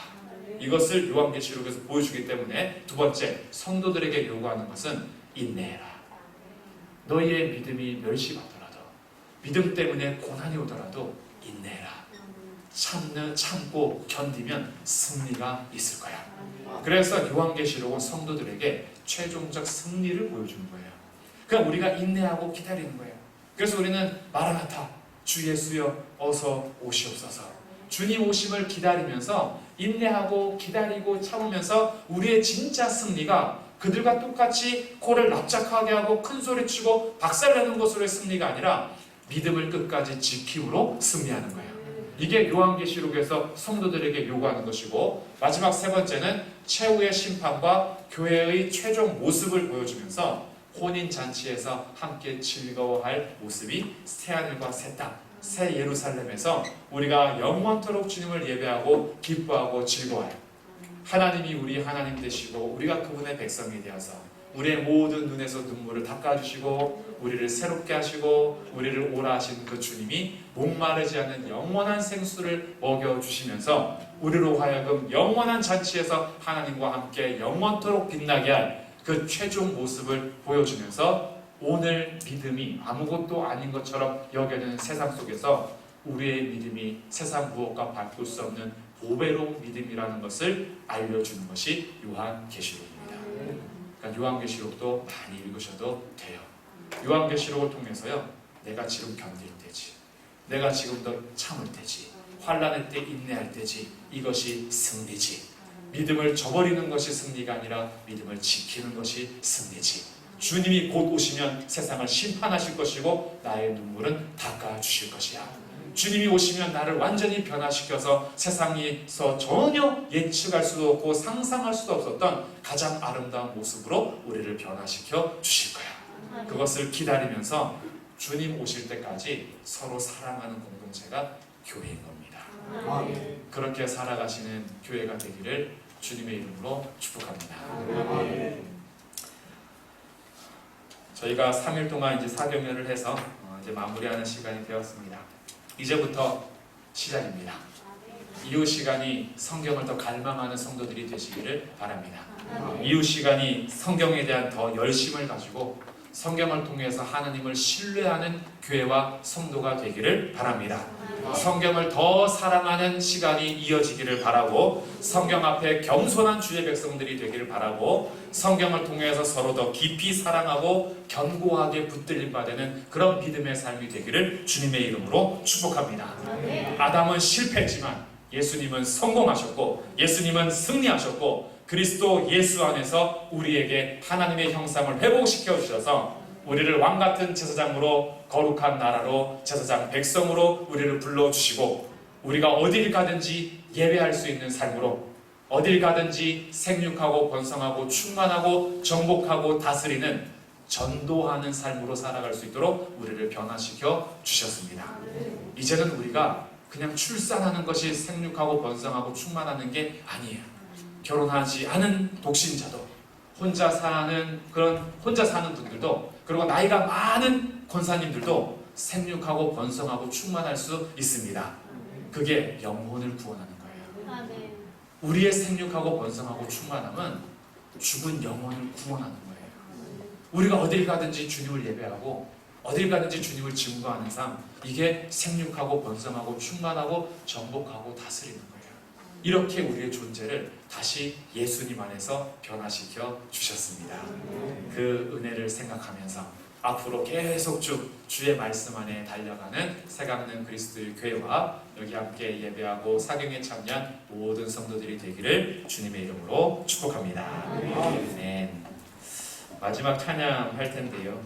이것을 요한계시록에서 보여주기 때문에 두 번째, 성도들에게 요구하는 것은 인내해라. 너희의 믿음이 멸시받더라도 믿음 때문에 고난이 오더라도 인내해라. 참고 견디면 승리가 있을 거야. 그래서 요한계시록은 성도들에게 최종적 승리를 보여주는 거예요. 그러니까 우리가 인내하고 기다리는 거예요. 그래서 우리는 마라나타, 주 예수여 어서 오시옵소서. 주님 오심을 기다리면서 인내하고 기다리고 참으면서 우리의 진짜 승리가 그들과 똑같이 코를 납작하게 하고 큰 소리치고 박살내는 것으로의 승리가 아니라 믿음을 끝까지 지킴으로 승리하는 거예요. 이게 요한계시록에서 성도들에게 요구하는 것이고 마지막 세 번째는 최후의 심판과 교회의 최종 모습을 보여주면서 혼인잔치에서 함께 즐거워할 모습이 새하늘과 새 땅, 새 예루살렘에서 우리가 영원토록 주님을 예배하고 기뻐하고 즐거워해요. 하나님이 우리 하나님 되시고 우리가 그분의 백성이 되어서 우리의 모든 눈에서 눈물을 닦아주시고 우리를 새롭게 하시고 우리를 오라 하신 그 주님이 목마르지 않는 영원한 생수를 먹여주시면서 우리로 하여금 영원한 잔치에서 하나님과 함께 영원토록 빛나게 할 그 최종 모습을 보여주면서 오늘 믿음이 아무것도 아닌 것처럼 여겨지는 세상 속에서 우리의 믿음이 세상 무엇과 바꿀 수 없는 보배로운 믿음이라는 것을 알려주는 것이 요한계시록입니다. 그러니까 요한계시록도 많이 읽으셔도 돼요. 요한계시록을 통해서요, 내가 지금 견딜 때지, 내가 지금 더 참을 때지, 환난의 때 인내할 때지, 이것이 승리지. 믿음을 저버리는 것이 승리가 아니라 믿음을 지키는 것이 승리지. 주님이 곧 오시면 세상을 심판하실 것이고 나의 눈물은 닦아주실 것이야. 주님이 오시면 나를 완전히 변화시켜서 세상에서 전혀 예측할 수도 없고 상상할 수도 없었던 가장 아름다운 모습으로 우리를 변화시켜 주실 거야. 그것을 기다리면서 주님 오실 때까지 서로 사랑하는 공동체가 교회인 겁니다. 그렇게 살아가시는 교회가 되기를 주님의 이름으로 축복합니다. 저희가 3일 동안 이제 사경연을 해서 이제 마무리하는 시간이 되었습니다. 이제부터 시작입니다. 이후 시간이 성경을 더 갈망하는 성도들이 되시기를 바랍니다. 이후 시간이 성경에 대한 더 열심을 가지고 성경을 통해서 하나님을 신뢰하는 교회와 성도가 되기를 바랍니다. 성경을 더 사랑하는 시간이 이어지기를 바라고, 성경 앞에 겸손한 주의 백성들이 되기를 바라고, 성경을 통해서 서로 더 깊이 사랑하고 견고하게 붙들림 받는 그런 믿음의 삶이 되기를 주님의 이름으로 축복합니다. 아담은 실패했지만 예수님은 성공하셨고, 예수님은 승리하셨고, 그리스도 예수 안에서 우리에게 하나님의 형상을 회복시켜 주셔서 우리를 왕같은 제사장으로, 거룩한 나라로, 제사장 백성으로 우리를 불러주시고, 우리가 어딜 가든지 예배할 수 있는 삶으로, 어딜 가든지 생육하고 번성하고 충만하고 정복하고 다스리는, 전도하는 삶으로 살아갈 수 있도록 우리를 변화시켜 주셨습니다. 이제는 우리가 그냥 출산하는 것이 생육하고 번성하고 충만하는 게 아니에요. 결혼하지 않은 독신자도, 혼자 사는 분들도, 그리고 나이가 많은 권사님들도 생육하고 번성하고 충만할 수 있습니다. 그게 영혼을 구원하는 거예요. 우리의 생육하고 번성하고 충만함은 죽은 영혼을 구원하는 거예요. 우리가 어딜 가든지 주님을 예배하고 어딜 가든지 주님을 증거하는 삶, 이게 생육하고 번성하고 충만하고 정복하고 다스리는 거예요. 이렇게 우리의 존재를 다시 예수님 안에서 변화시켜 주셨습니다. 그 은혜를 생각하면서 앞으로 계속 쭉 주의 말씀 안에 달려가는 새강릉 그리스도의 교회와 여기 함께 예배하고 사경에 참여한 모든 성도들이 되기를 주님의 이름으로 축복합니다. 아멘. 마지막 찬양 할 텐데요.